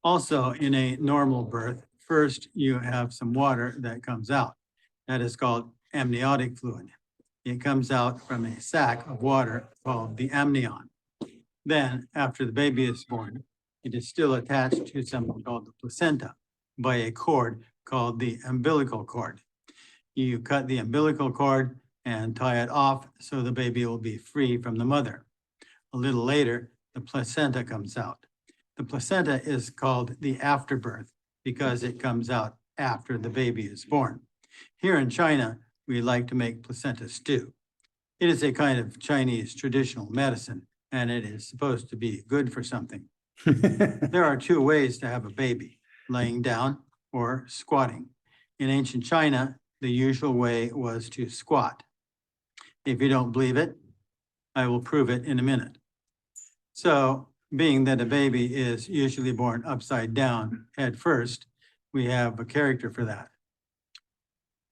Also, in a normal birth, first you have some water that comes out. That is called amniotic fluid. It comes out from a sac of water called the amnion. Then, after the baby is born, it is still attached to something called the placenta by a cord called the umbilical cord. You cut the umbilical cord and tie it off so the baby will be free from the mother. A little later, the placenta comes out. The placenta is called the afterbirth because it comes out after the baby is born. Here in China, we like to make placenta stew. It is a kind of Chinese traditional medicine, and it is supposed to be good for something. There are two ways to have a baby, laying down or squatting. In ancient China, the usual way was to squat. If you don't believe it, I will prove it in a minute. So, being that a baby is usually born upside down, head first, we have a character for that.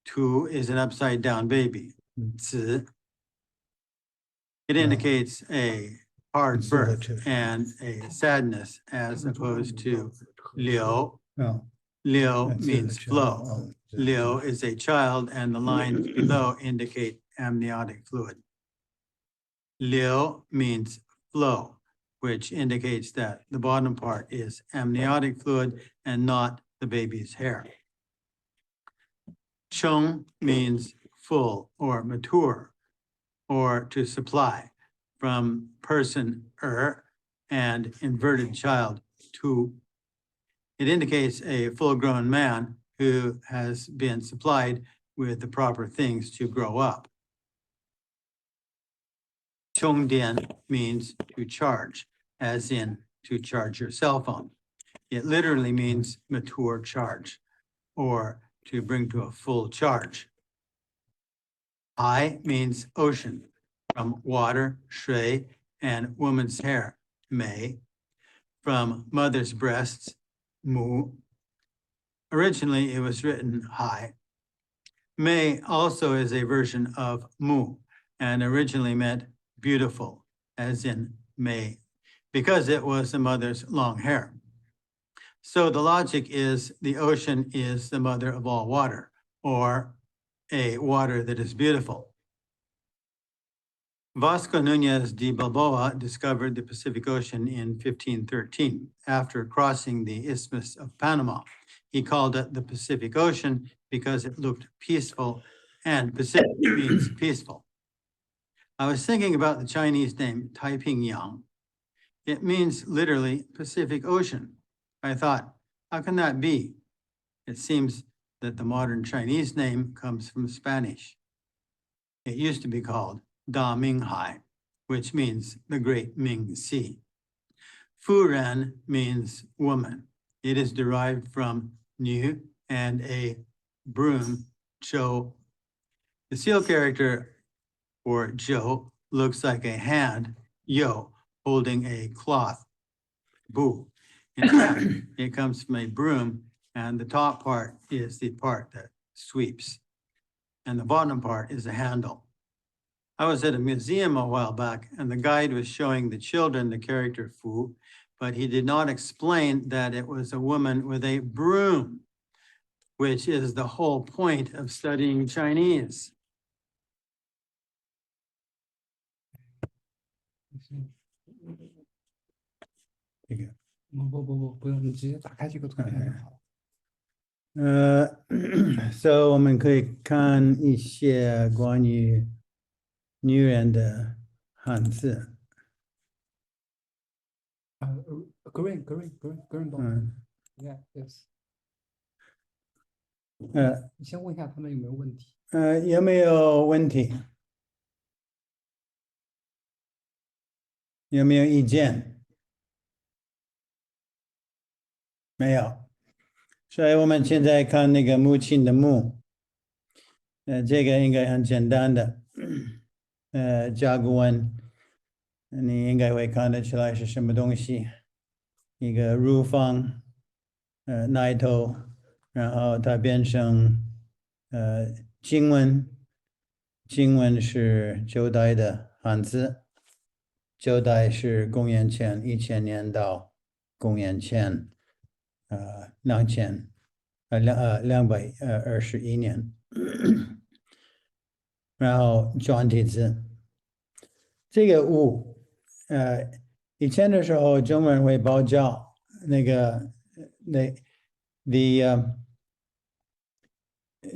Tu is an upside down baby. Zi. It indicates a hard birth and a sadness as opposed to liu. No. Liu That's means it. flow. Oh, Liu is a child and the lines below indicate amniotic fluid. Liu means flow, which indicates that the bottom part is amniotic fluid and not the baby's hair. Cheng means full or mature or to supply. from person, and inverted child, tu. It indicates a full-grown man who has been supplied with the proper things to grow up. 充电 means to charge, as in to charge your cell phone. It literally means mature charge, or to bring to a full charge. Hai means ocean, from water, 水, and woman's hair, 美, from mother's breasts, 母. Originally, it was written hai. Mei also is a version of mu, and originally meant beautiful, as in Mei, because it was the mother's long hair. So the logic is the ocean is the mother of all water, or a water that is beautiful. Vasco Nunez de Balboa discovered the Pacific Ocean in 1513 after crossing the Isthmus of Panama. He called it the Pacific Ocean because it looked peaceful, and Pacific means peaceful. I was thinking about the Chinese name Taiping Yang. It means literally Pacific Ocean. I thought, how can that be? It seems that the modern Chinese name comes from Spanish. It used to be called Da Ming Hai, which means the Great Ming Sea. Fu Ren means woman. It is derived from nu and a broom, zhou. The seal character for zhou looks like a hand, yo, holding a cloth, bu. In fact, it comes from a broom, and the top part is the part that sweeps, and the bottom part is a handle. I was at a museum a while back, and the guide was showing the children the character Fu, but he did not explain that it was a woman with a broom, which is the whole point of studying Chinese. 这个不用，你直接打开这个图片就好了。so 我们可以看一些关于女人的汉字。Green ball. Yeah, yes. 你先问一下他们有没有问题。有没有问题？有没有意见？没有。所以我们现在看那个母亲的母，这个应该很简单的，甲骨文，你应该会看得出来是什么东西，一个乳房，奶头，然后它变成经文，经文是旧代的汉字，旧代是公元前1000年到公元前221年，然后转体字，这个物，以前的时候中文会包教那个the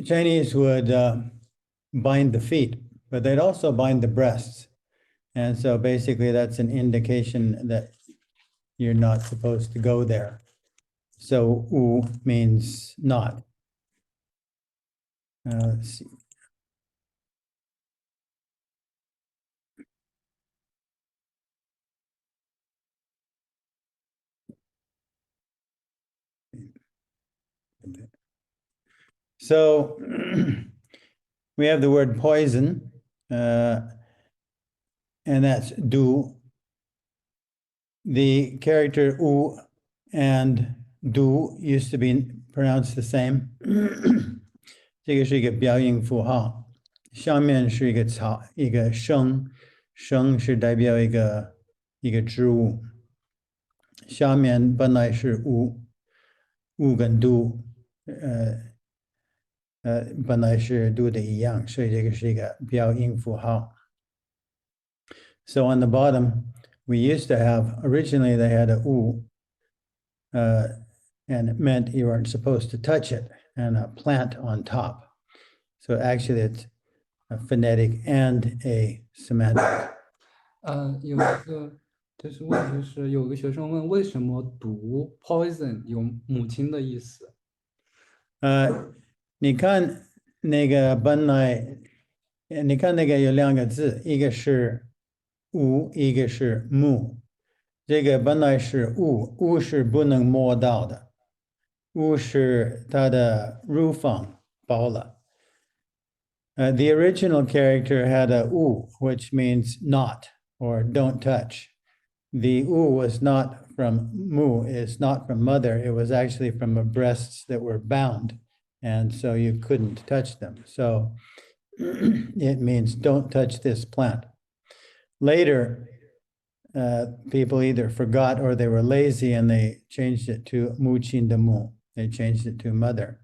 Chinese would bind the feet, but they'd also bind the breasts, and so basically that's an indication that you're not supposed to go there. So u means not. Let's see. So we have the word poison, and that's du. The character u and du used to be pronounced the same. 这个是一个标音符号，上面是一个草，一个生，生是代表一个植物，下面本来是u，u跟du，本来是du的一样，所以这个是一个标音符号。So on the bottom, we used to have, originally they had a u, and it meant you weren't supposed to touch it, and a plant on top. So actually it's a phonetic and a semantic. 有一个就是问题是，有个学生问为什么毒 poison 有母亲的意思？你看那个本来，你看那个有两个字，一个是无，一个是木。这个本来是物，物是不能摸到的，物是它的乳房包了。The original character had a u, which means not or don't touch. The u was not from mu, it's not from mother. It was actually from the breasts that were bound, and so you couldn't touch them. So it means don't touch this plant. Later, people either forgot or they were lazy and they changed it to mu chin de mu. They changed it to mother.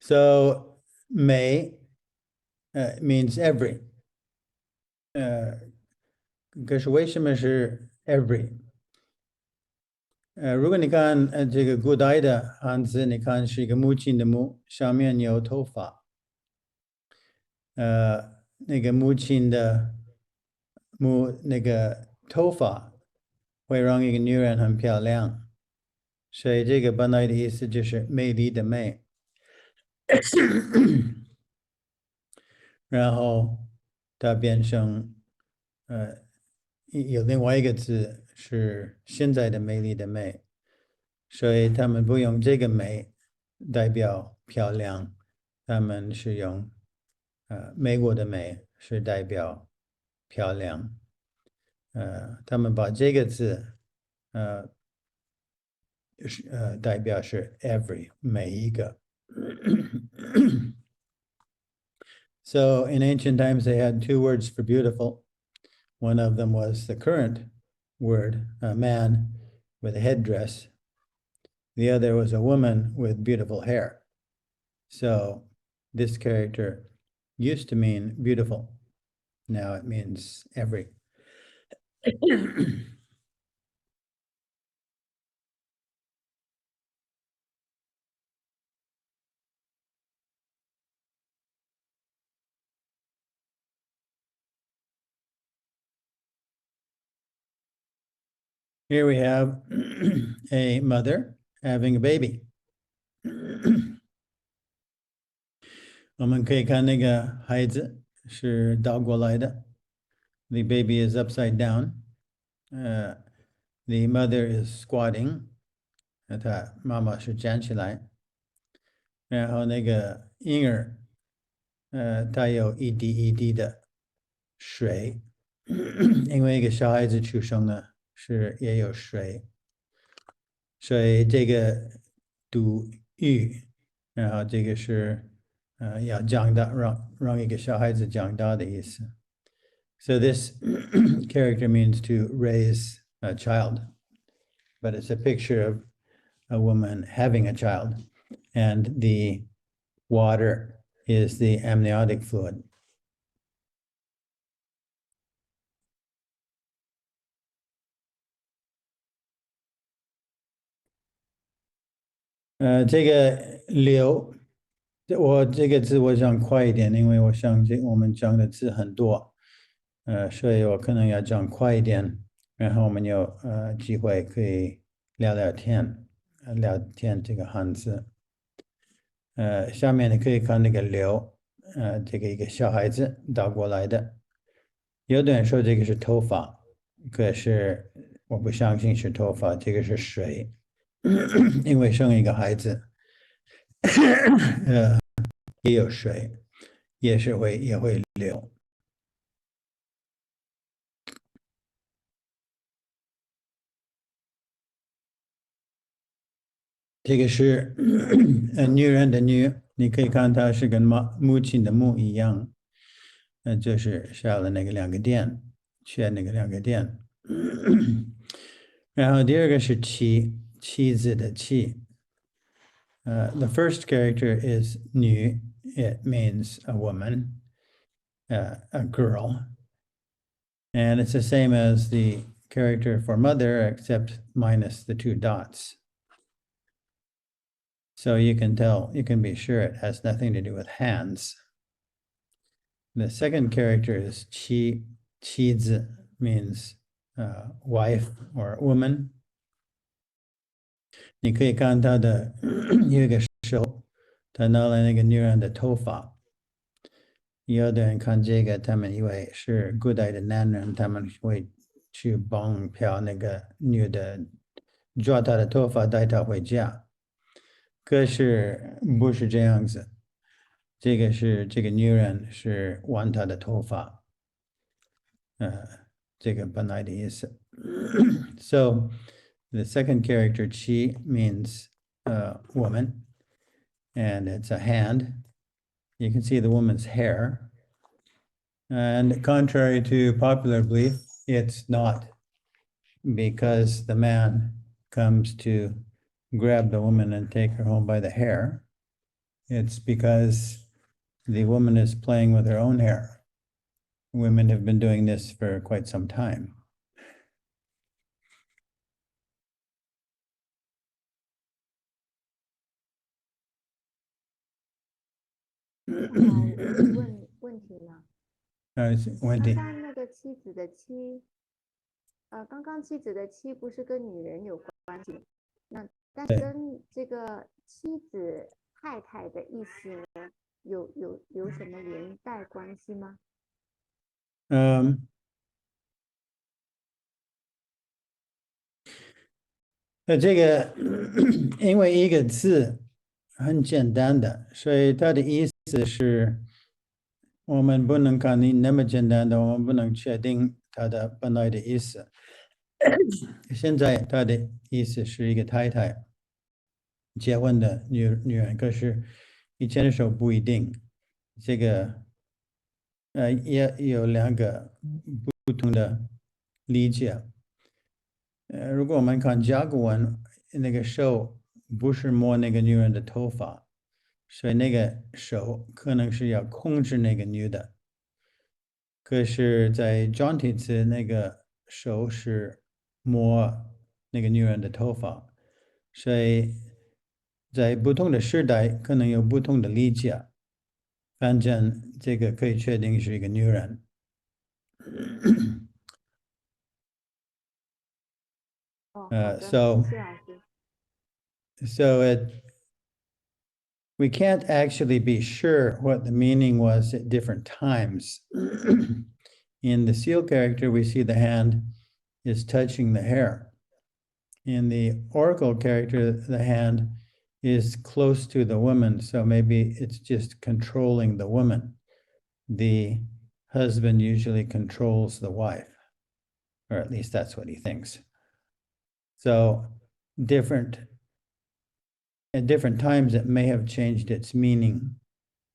So Mei means every. 可是为什么是 every？如果你看这个古代的汉字，你看是一个母亲的母，上面有头发。那个母亲的母那个头发会让一个女人很漂亮，所以这个本来的意思就是美丽的美。然后它变成有另外一个字是现在的美丽的美，所以他们不用这个美代表漂亮，他们是用美国的美是代表漂亮，他们把这个字代表是 every 每一个。So in ancient times, they had two words for beautiful. One of them was the current word, a man with a headdress. The other was a woman with beautiful hair. So this character used to mean beautiful. Now it means every. Here we have a mother having a baby. 我们可以看那个孩子是倒过来的。The baby is upside down. The mother is squatting. 她妈妈是站起来。然后那个婴儿，他有一滴一滴的水，因为一个小孩子出生呢是也有水，所以这个读育，然后这个是要长大，让一个小孩子长大的意思。So this character means to raise a child, but it's a picture of a woman having a child, and the water is the amniotic fluid. 这个流，我这个字我讲快一点，因为我想我们讲的字很多，所以我可能要讲快一点，然后我们有机会可以聊聊天，聊天这个汉字。下面你可以看那个流，这个一个小孩子倒过来的，有的人说这个是头发，可是我不相信是头发，这个是水。因为生一个孩子，也有水，也会流。这个是女人的女，你可以看它是跟母亲的母一样，就是少了那个两个点，缺那个两个点。然后第二个是妻子的妻。The first character is 女, it means a woman, a girl. And it's the same as the character for mother, except minus the two dots. So you can tell, you can be sure it has nothing to do with hands. The second character is 妻子 means wife or woman. 你可以看他的有一个手，他拿了那个女人的头发。有的人看这个，他们以为是古代的男人，他们会去帮嫖那个女的，抓她的头发带她回家。可是不是这样子，这个女人是玩她的头发，这个本来的意思。So the second character 妻 means woman, and it's a hand. You can see the woman's hair. And contrary to popular belief, it's not because the man comes to grab the woman and take her home by the hair. It's because the woman is playing with her own hair. Women have been doing this for quite some time. 问题呢？问题。刚刚那个妻子的妻，刚刚妻子的妻不是跟女人有关系，那但是跟这个妻子太太的意思呢，有什么连带关系吗？这个因为一个字很简单的，所以它的意思是，我们不能看你那么简单的，我们不能确定它的本来的意思。现在它的意思是一个太太，结婚的女人，可是以前的时候不一定。这个也有两个不同的理解。如果我们看甲骨文，那个手不是摸那个女人的头发，所以那个手可能是要控制那个女的。可是，在壮体字，那个手是摸那个女人的头发，所以在不同的时代可能有不同的理解。反正这个可以确定是一个女人。So we can't actually be sure what the meaning was at different times. In the seal character, we see the hand is touching the hair. In the oracle character, the hand is close to the woman, so maybe it's just controlling the woman. The husband usually controls the wife, or at least that's what he thinks. So at different times, it may have changed its meaning,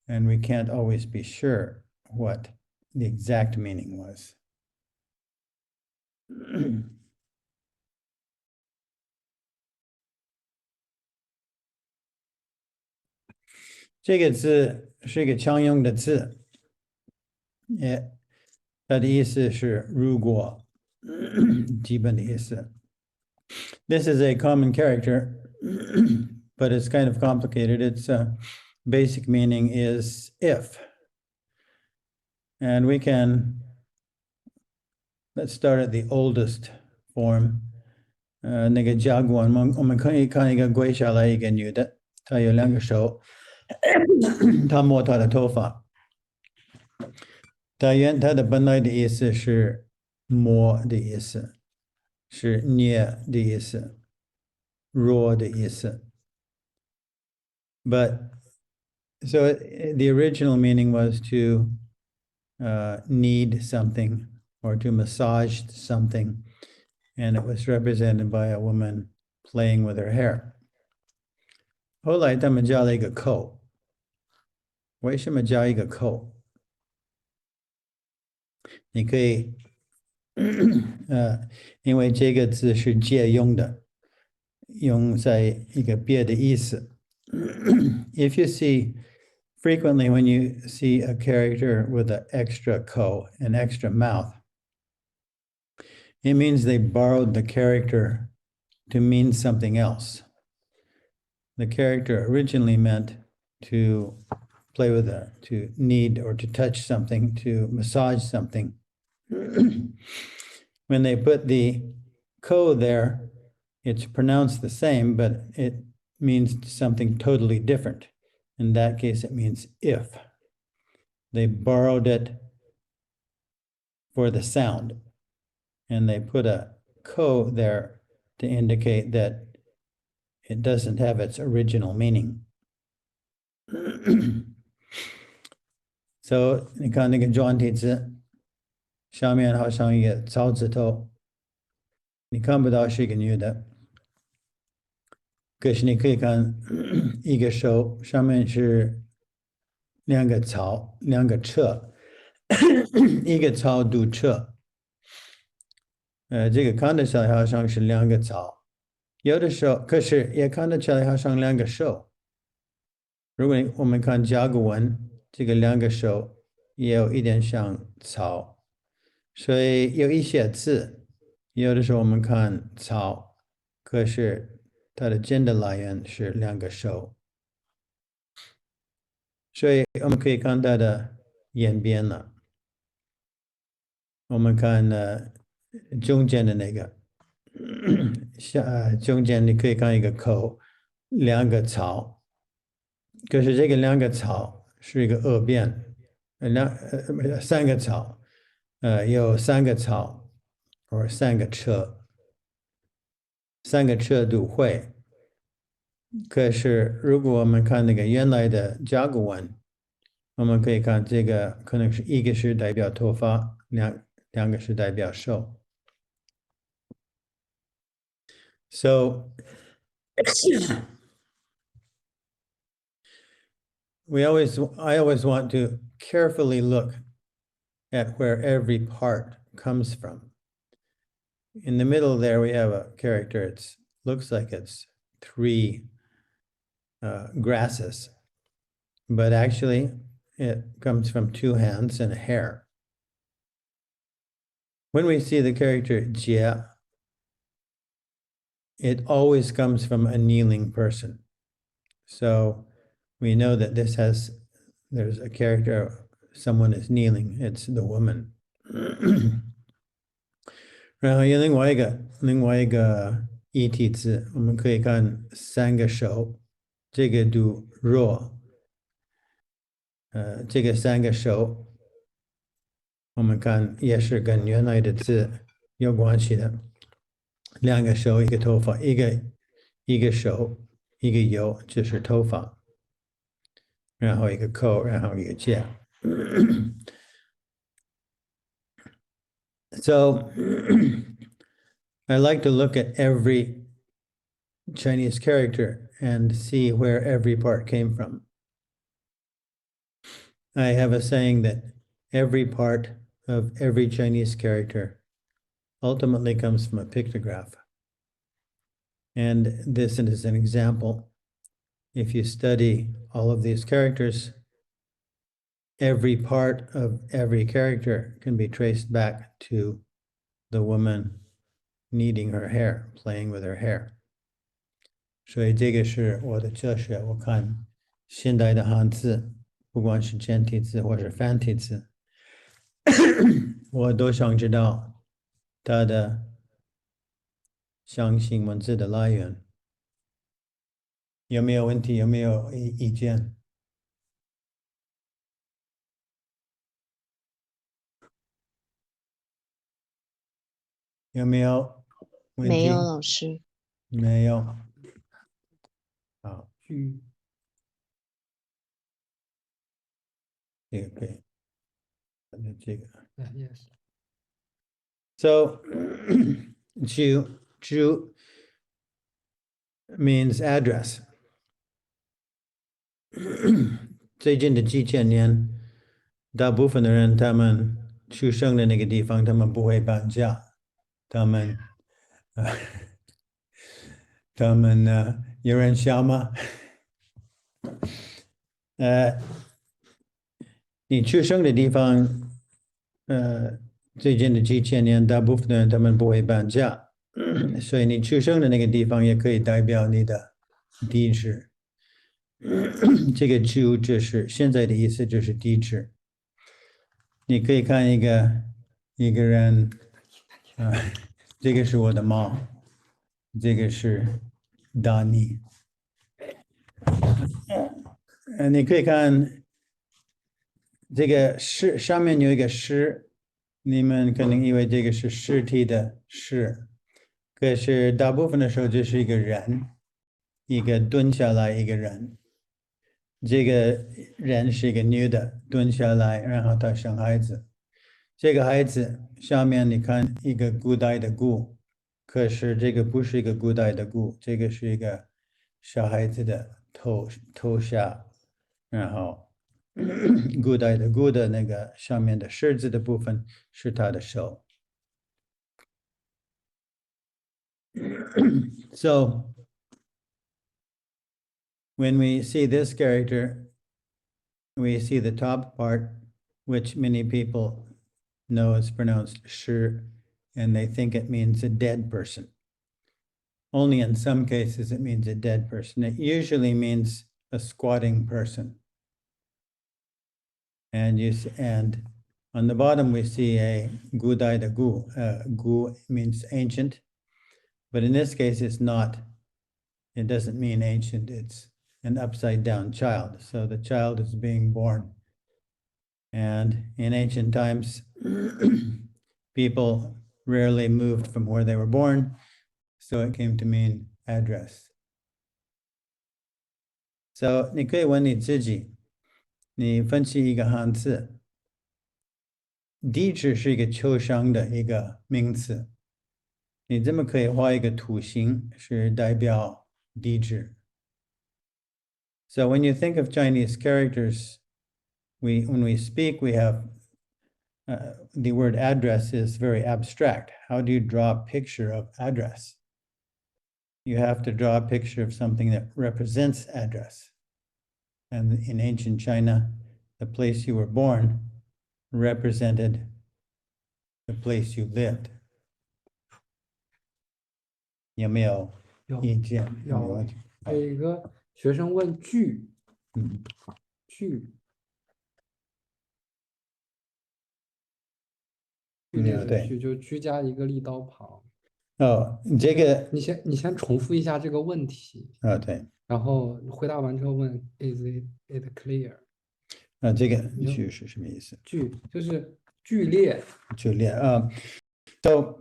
and we can't always be sure what the exact meaning was. 这个字是一个常用的字，它的意思是如果，基本的意思。This is a common character, but it's kind of complicated. Its basic meaning is if. And let's start at the oldest form. 那个甲骨文，我们可以看一个跪下来一个女的，她有两个手，她摸她的头发。她的本来的意思是摸的意思，是捏的意思，揉的意思。But so the original meaning was to knead something or to massage something, and it was represented by a woman playing with her hair. 后来他们加了一个扣，为什么加一个扣？你可以，因为这个字是借用的，用在一个别的意思。If you see frequently when you see a character with an extra ko, an extra mouth, it means they borrowed the character to mean something else. the character originally meant to play with to knead or to touch something, to massage something. When they put the ko there, it's pronounced the same, but it means something totally different. In that case, it means if. They borrowed it for the sound, and they put a ko there to indicate that it doesn't have its original meaning. So 你看那个转体字，上面好像一个草字头，你看不到是一个女的，可是你可以看一个手上面是两个草，两个车，一个草读车。这个看得起来好像是两个草，有的时候可是也看得起来好像两个手。如果我们看甲骨文，这个两个手也有一点像草，所以有一些字，有的时候我们看草，可是它的真的来源是两个手，所以我们可以看它的演变了。我们看中间的那个，中间你可以看一个口，两个草，可是这个两个草是一个恶变，三个草，有三个草，或者三个车，三个车都会。可是如果我们看那个原来的甲骨文，我们可以看这个可能是一个是代表头发，两个是代表手。So I always want to carefully look at where every part comes from. In the middle there we have a character. It looks like it's three grasses, but actually it comes from two hands and a hair. When we see the character jie, it always comes from a kneeling person. So we know that there's a character, someone is kneeling, it's the woman. 然后有另外一个一体字，我们可以看三个手，这个读弱，这个三个手，我们看也是跟原来的字有关系的。两个手，一个头发，一个手，一个油，就是头发，然后一个口，然后一个戒。So I like to look at every Chinese character and see where every part came from. I have a saying that every part of every Chinese character ultimately comes from a pictograph. And this is an example. If you study all of these characters, every part of every character can be traced back to the woman kneading her hair, playing with her hair. 所以这个是我的哲学，我看现代的汉字，不管是简体字或是繁体字，我都想知道它的象形文字的来源。有没有问题？有没有意见？有没有问题？没有，老师。没有。好，这个可以，这个。Yes. So, Ju means address. 最近的几千年，大部分的人他们出生的那个地方，他们不会搬家，他们有人笑吗？你出生的地方，最近的几千年，大部分的人他们不会搬家，所以你出生的那个地方也可以代表你的低脂。这个就这是现在的意思，就是低脂。你可以看一个人，这个是我的猫，这个是达尼。你可以看这个尸上面有一个尸，你们可能以为这个是尸体的尸，可是大部分的时候就是一个人，一个蹲下来一个人。这个人是一个女的，蹲下来，然后她生孩子。这个孩子下面你看一个古代的古，可是这个不是一个古代的古，这个是一个小孩子的头下，然后古代的古的那个上面的狮子的部分是他的手。So when we see this character, we see the top part, which many people know is pronounced shi, and they think it means a dead person. Only in some cases it means a dead person. It usually means a squatting person. And on the bottom we see a gudai da gu. Gu means ancient, but in this case it's not. It doesn't mean ancient. It's an upside down child. So the child is being born. And in ancient times, people rarely moved from where they were born, so it came to mean address. So 你可以问你自己，你分析一个汉字，地址是一个抽象的一个名词，你这么可以画一个图形，是代表地址。So when you think of Chinese characters, when we speak, we have the word address is very abstract. How do you draw a picture of address? You have to draw a picture of something that represents address. And in ancient China, the place you were born represented the place you lived. 有没有意见？有还有一个学生问句，句句就居加一个立刀旁。这个你先重复一下这个问题。对。然后回答完之后问 Is it clear？ 这个句是什么意思？句就是剧烈。剧烈啊。So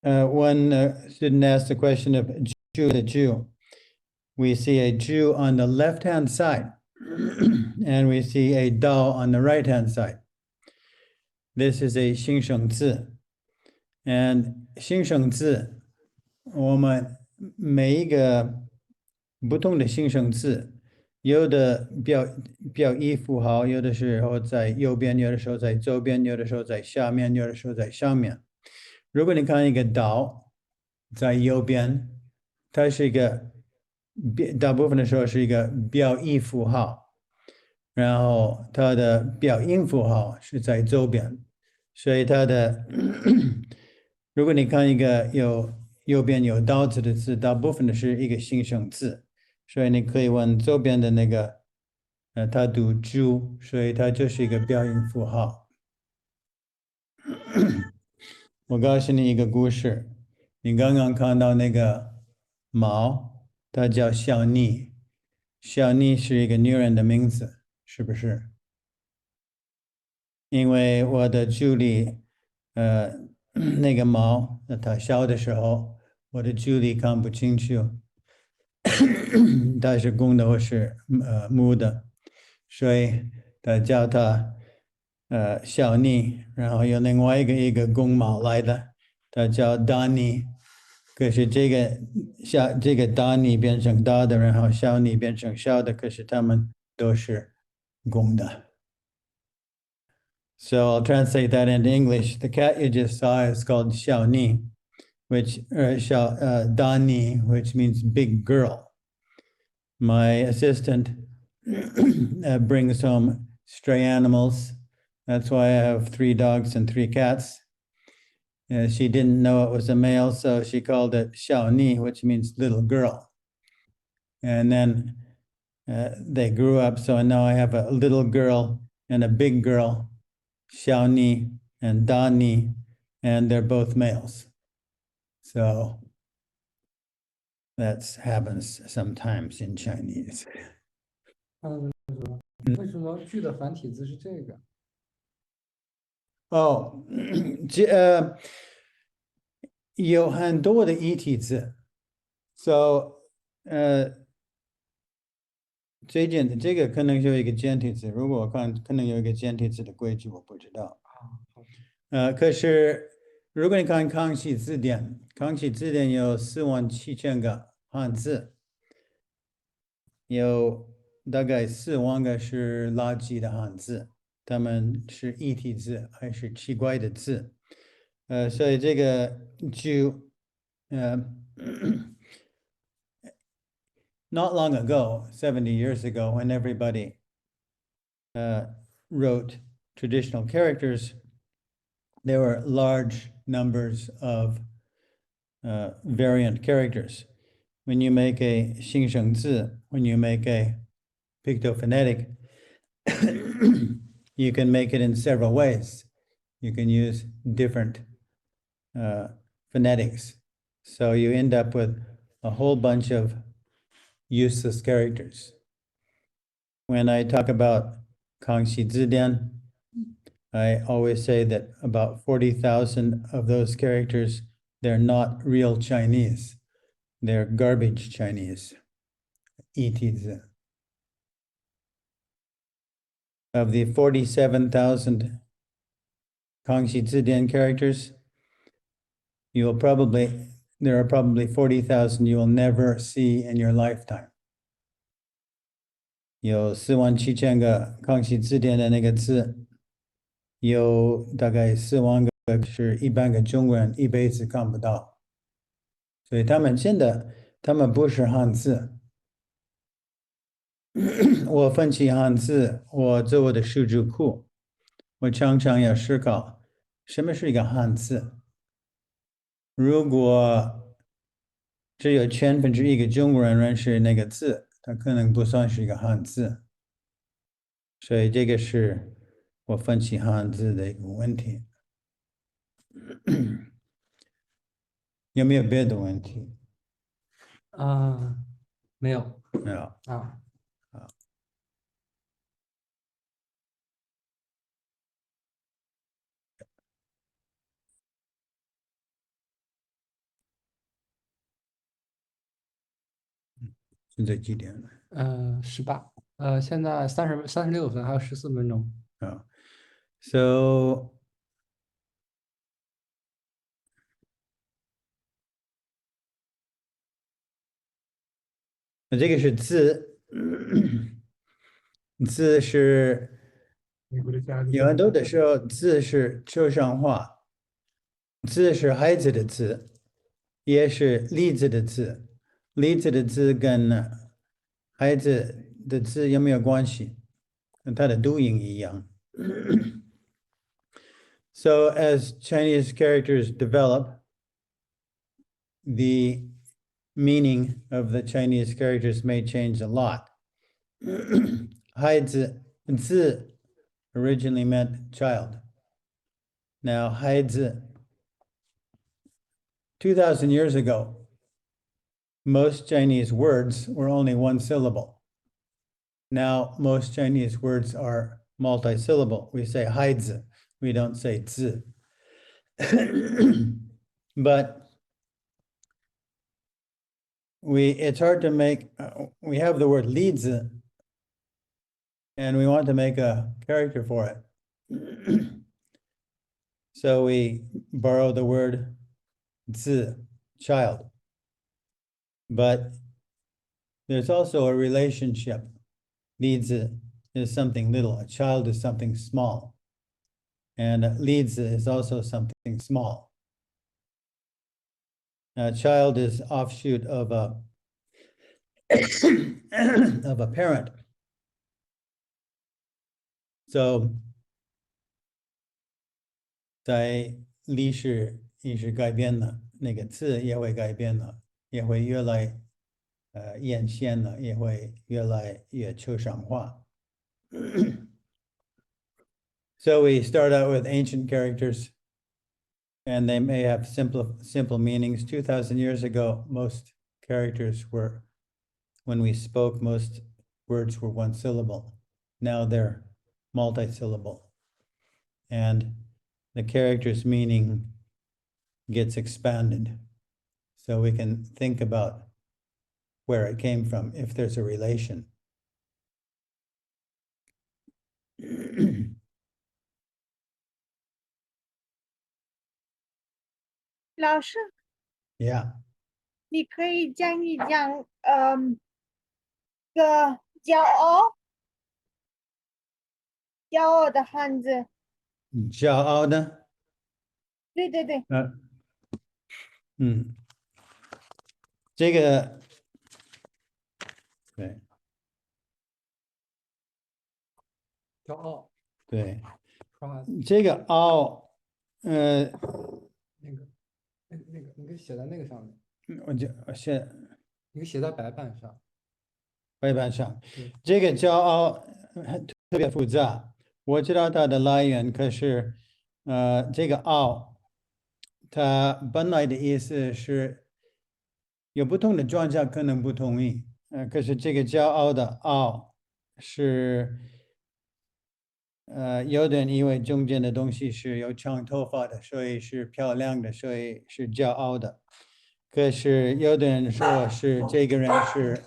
one student asked the question of Jew the Jew. We see a Jew on the left-hand side, and we see a Dao on the right-hand side. This is a 形声字 and 形声字，我们每一个不同的形声字，有的表意符号，有的时候在右边，有的时候在左边，有的时候在下面，有的时候在上面。如果你看一个岛在右边，它是一个大部分的时候是一个表意符号，然后它的表音符号是在左边，所以它的如果你看一个右边有刀子的字，大部分的是一个形声字，所以你可以问左边的那个，它读猪，所以它就是一个表音符号。我告诉你一个故事，你刚刚看到那个猫，它叫小妮，小妮是一个女人的名字，是不是？因为我的助理，那个猫，它小的时候，我的助理看不清楚，它是公的或是母的，所以他叫它小妮，然后有另外一个公猫来的，它叫达尼，可是这个达尼变成大的，然后小妮变成小的，可是它们都是公的。So I'll translate that into English. The cat you just saw is called Xiaoni, Dani, which means big girl. My assistant brings home stray animals. That's why I have 3 dogs and 3 cats. she didn't know it was a male, so she called it 小妮, which means little girl. And then they grew up, so now I have a little girl and a big girl, 小妮 and 大妮, and they're both males. So that happens sometimes in Chinese. 为什么句的繁体字是这个？哦，有很多的异体字，so 最简的这个可能有一个简体字，如果我看可能有一个简体字的规矩，我不知道。可是如果你看康熙字典，康熙字典有47000个汉字，有大概4万个是垃圾的汉字，它们是异体字还是奇怪的字？所以这个就not long ago, 70 years ago, when everybody wrote traditional characters, there were large numbers of variant characters. When you make a 形声字, when you make a pictophonetic, you can make it in several ways. You can use different phonetics. So you end up with a whole bunch of useless characters. When I talk about Kangxi Zidian, I always say that about 40,000 of those characters, they're not real Chinese. They're garbage Chinese. 异体字. Of the 47,000 Kangxi Zidian characters, there are probably 40,000 you will never see in your lifetime. 有47000个康熙字典的那个字，有大概4万个是一般的中国人一辈子看不到，所以他们不是汉字。我分析汉字，我做我的数据库，我常常要思考什么是一个汉字。如果只有1/1000个中国人认识那个字，它可能不算是一个汉字。所以这个是我分析汉字的一个问题。有没有别的问题？没有。没有。啊。现在几点了？18。现在36分，还有14分钟。So这个是字，字是有很多的时候字是抽象化，字是孩子的字，也是例子的字，例子的字跟孩子的字有没有关系？跟它的读音一样。So as Chinese characters develop, the meaning of the Chinese characters may change a lot. 孩子 zi originally meant child. Now 孩子 2,000 years ago, most Chinese words were only one syllable. Now most Chinese words are multisyllable. We say 孩子, we don't say 字. But it's hard to make, we have the word 例子, and we want to make a character for it. So we borrow the word 字, child. But there's also a relationship. 例子 is something little, a child is something small. And 例子 is also something small. A child is offshoot of a of a parent. So 在历史意识改变了，那个字也会改变了，也会越来艳羡了，也会越来越抽象化。So we start out with ancient characters, and they may have simple meanings. 2,000 years ago, most characters were, when we spoke, most words were one syllable. Now they're multi-syllable. And the character's meaning gets expanded. So we can think about where it came from, if there's a relation. 老师， Yeah. 你可以讲一讲，个骄傲的汉字。骄傲的，对对对，这个，对骄傲对， ，pride，这个傲，那个你可以写在那个上面，我写你可以写在白板上。白板上对，这个骄傲特别复杂，我知道它的来源，可是，这个傲，它本来的意思是有不同的专家可能不同意，可是这个骄傲的傲是，有的人以为中间的东西是有长头发的，所以是漂亮的，所以是骄傲的。可是有的人说是这个人是，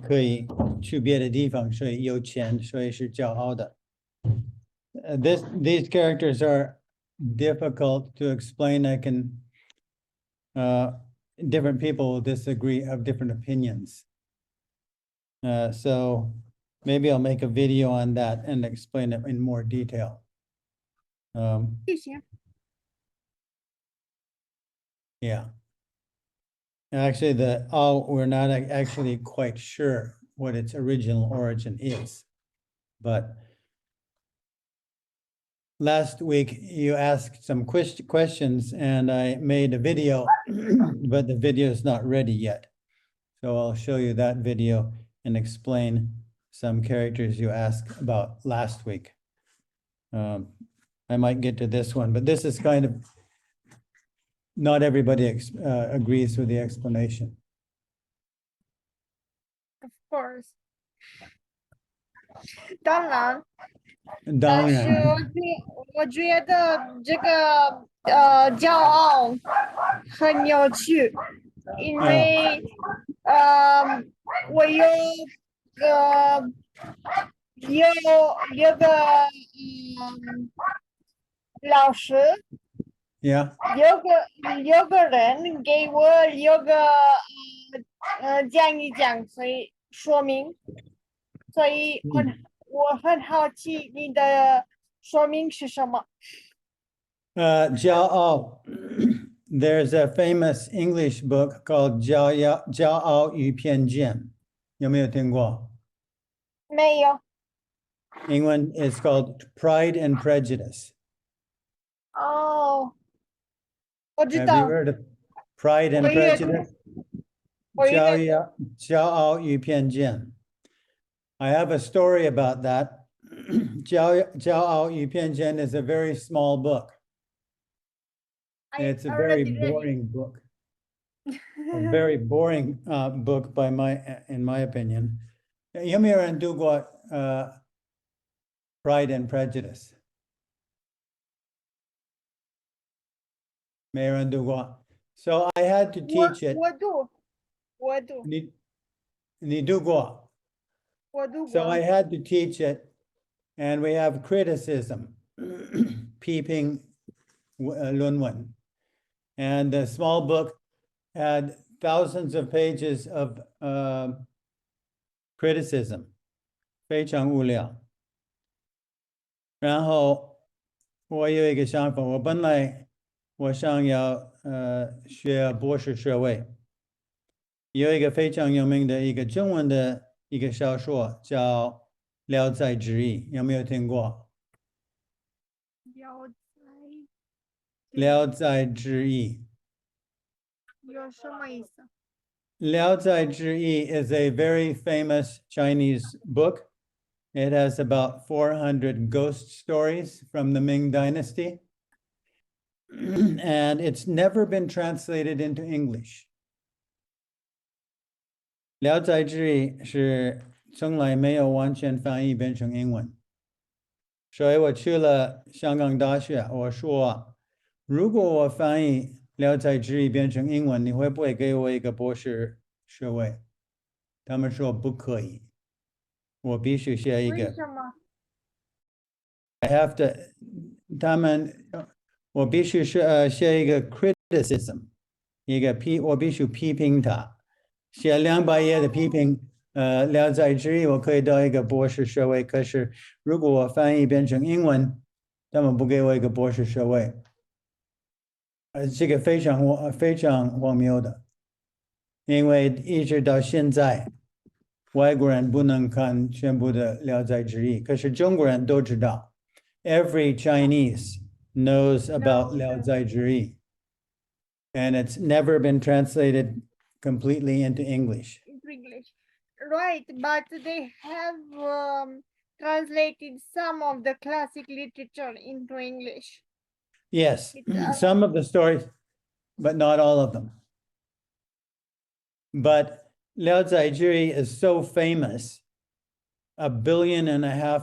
可以去别的地方，所以有钱，所以是骄傲的。These characters are difficult to explain. Different people will disagree, have different opinions. So maybe I'll make a video on that and explain it in more detail. 谢谢。 Yeah. Actually, we're not actually quite sure what its original origin is. But last week you asked some questions and I made a video, but the video is not ready yet. So I'll show you that video and explain some characters you asked about last week. I might get to this one, but this is kind of, not everybody agrees with the explanation. Of course，当然，当但是然，我觉得这个骄傲很有趣，因为我个有个老师， yeah. 有个人给我讲一讲，所以说明，所以我很好奇你的说明是什么。骄傲 there's a famous English book called 骄傲与偏见，有没有听过？没有。英文 is called Pride and Prejudice. 哦，我知 Have 道 you。heard of Pride and 我也 Prejudice? 我也骄傲与偏见。I have a story about that. 骄傲与偏见 is a very small book. It's a very boring book. A very boring book in my opinion. 有没有人读过Pride and Prejudice? 没有人读过。So I had to teach it. 我读你读过。So I had to teach it, and we have criticism, 批评论文. And the small book had thousands of pages of criticism, 非常无聊。然后我有一个想法，我本来我想要学博士学位，有一个非常有名的一个中文的一个小说叫《聊斋志异》，有没有听过？聊斋志异。有什么意思？聊斋志异 is a very famous Chinese book. It has about 400 ghost stories from the Ming Dynasty. And it's never been translated into English. 聊斋志异是从来没有完全翻译变成英文。所以我去了香港大学，我说，如果我翻译聊斋志异变成英文，你会不会给我一个博士学位？他们说不可以，我必须写一个。为什么？ I have to，我必须是写一个 criticism，我必须批评他，写200页的批评。聊斋志异我可以得一个博士学位，可是如果我翻译变成英文，他们不给我一个博士学位。这个非常荒谬的，因为一直到现在，外国人不能看全部的聊斋志异，可是中国人都知道。Every Chinese knows about 聊斋志异 and it's never been translated completely into English. Into English, right? But they have translated some of the classic literature into English. Yes, some of the stories, but not all of them. But 聊斋志异 is so famous. 1.5 billion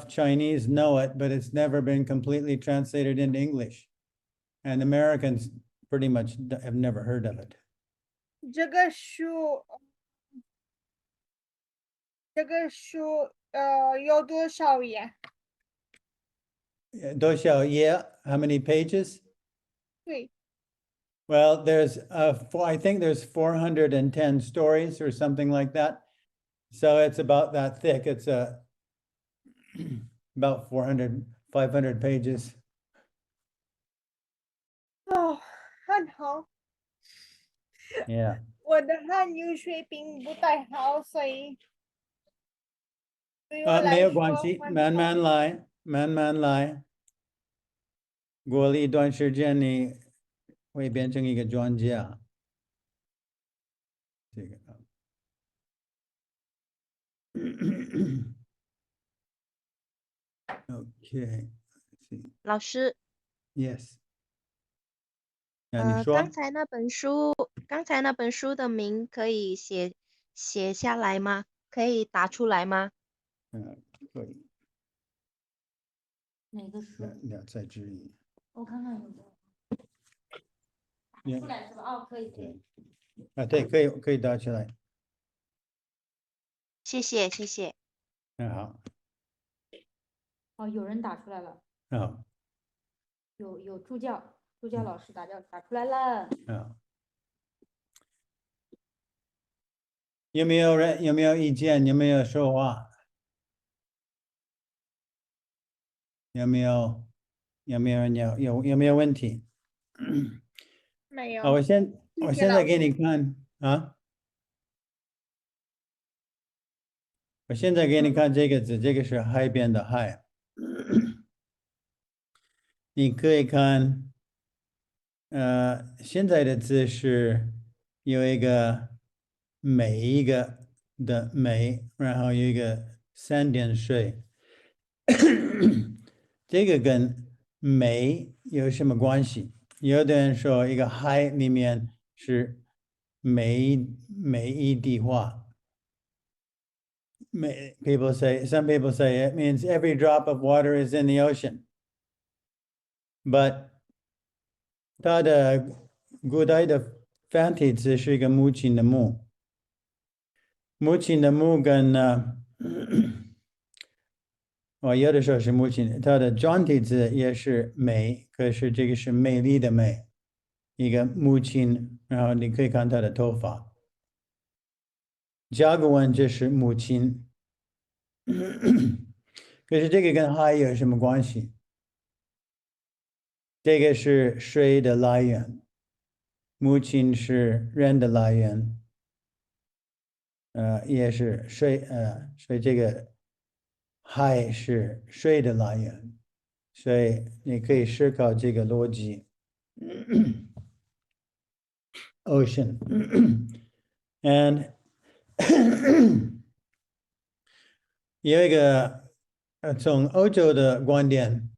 Chinese know it, but it's never been completely translated into English. And Americans pretty much have never heard of it. 这个书有多少页？多少页? How many pages? 对， Well, I think there's 410 stories or something like that. So it's about that thick. It's about 500 pages. 哦，很好。 Yeah. 我的汉语水平不太好，所以对我来没有说关系，很慢慢好。来，慢慢来。过了一段时间，你会变成一个专家。这个，OK， 老师， Yes。你说。刚才那本书的名可以写下来吗？可以打出来吗？可以。哪个书？聊斋志异。我看看有没有。打出来是吧？哦，可以。对，可以打起来。谢谢。好。哦，有人打出来了。好。有助教老师打出来了。好。有没有意见？有没有说话？有没有人有没有问题？没有。我现在给你看啊。我现在给你看这个字，这个是海边的海。你可以看，现在的字是有一个每一个的每，然后有一个3点水。这个跟美有什么关系？有的人说一个海里面是每一滴话。Some people say it means every drop of water is in the ocean. But 它的古代的繁体字是一个母亲的母。母亲的母跟有的时候是母亲，它的转体字也是美，可是这个是美丽的美，一个母亲，然后你可以看她的头发。甲骨文就是母亲。可是这个跟海有什么关系？这个是水的来源，母亲是人的来源，也是水，所以这个海是水的来源。所以你可以思考这个逻辑。Ocean and 有一个从欧洲的观点，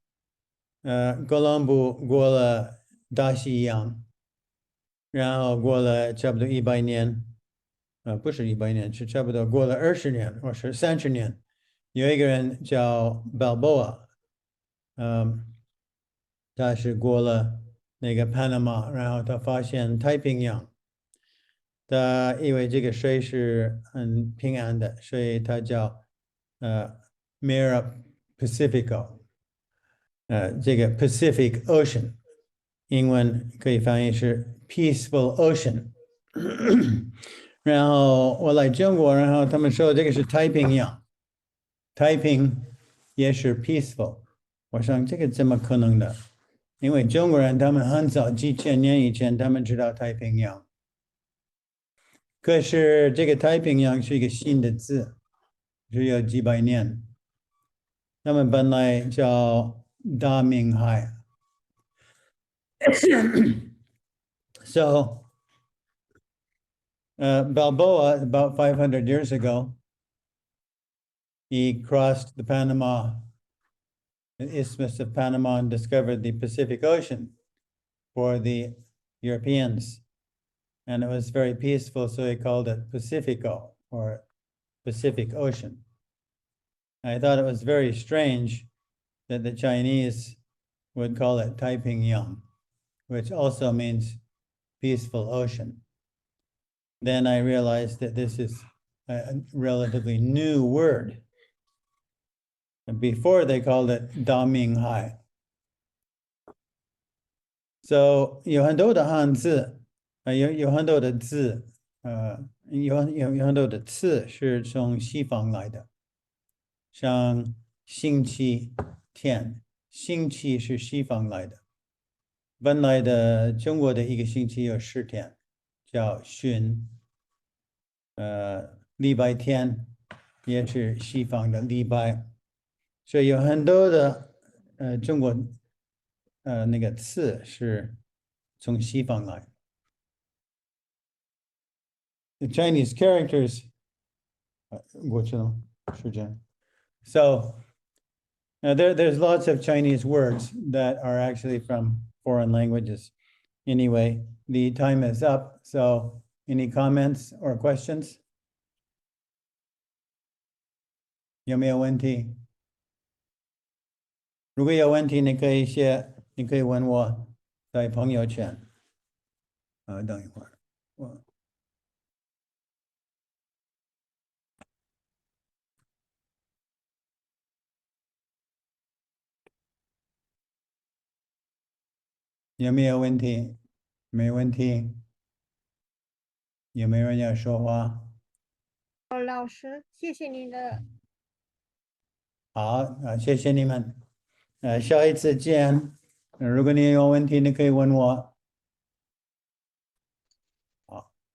哥伦布过了大西洋，然后过了差不多100年，不是100年，是差不多过了20年或是30年，有一个人叫 Balboa，他是过了那个 Panama，然后他发现太平洋。他因为这个水是很平安的，所以它叫Mare Pacifico，这个 Pacific Ocean，英文可以翻译是 Peaceful Ocean。然后我来中国，然后他们说这个是太平洋，太平也是 peaceful，我想这个怎么可能的？因为中国人他们很早几千年以前他们知道太平洋。可是这个太平洋是一个新的字，只有几百年。他们本来叫大明海。So, Balboa, about 500 years ago, he crossed the Isthmus of Panama and discovered the Pacific Ocean for the Europeans. And it was very peaceful, so he called it Pacifico, or Pacific Ocean. I thought it was very strange that the Chinese would call it Taipingyang, which also means peaceful ocean. Then I realized that this is a relatively new word. And before they called it Daminghai. So 有很多的汉字，有很多的字，有很多的词是从西方来的，像星期天，星期是西方来的。本来的中国的一个星期有10天，叫旬。礼拜天也是西方的礼拜，所以有很多的中国那个词是从西方来。The Chinese characters, 过去了吗？时间。So there's lots of Chinese words that are actually from foreign languages. Anyway, the time is up. So any comments or questions? 有没有问题？如果有问题，你可以问我在朋友圈。等一会儿，有没有问题？没问题。有没有人要说话？老师，谢谢您的。好，谢谢你们。下一次见。如果你有问题，你可以问我。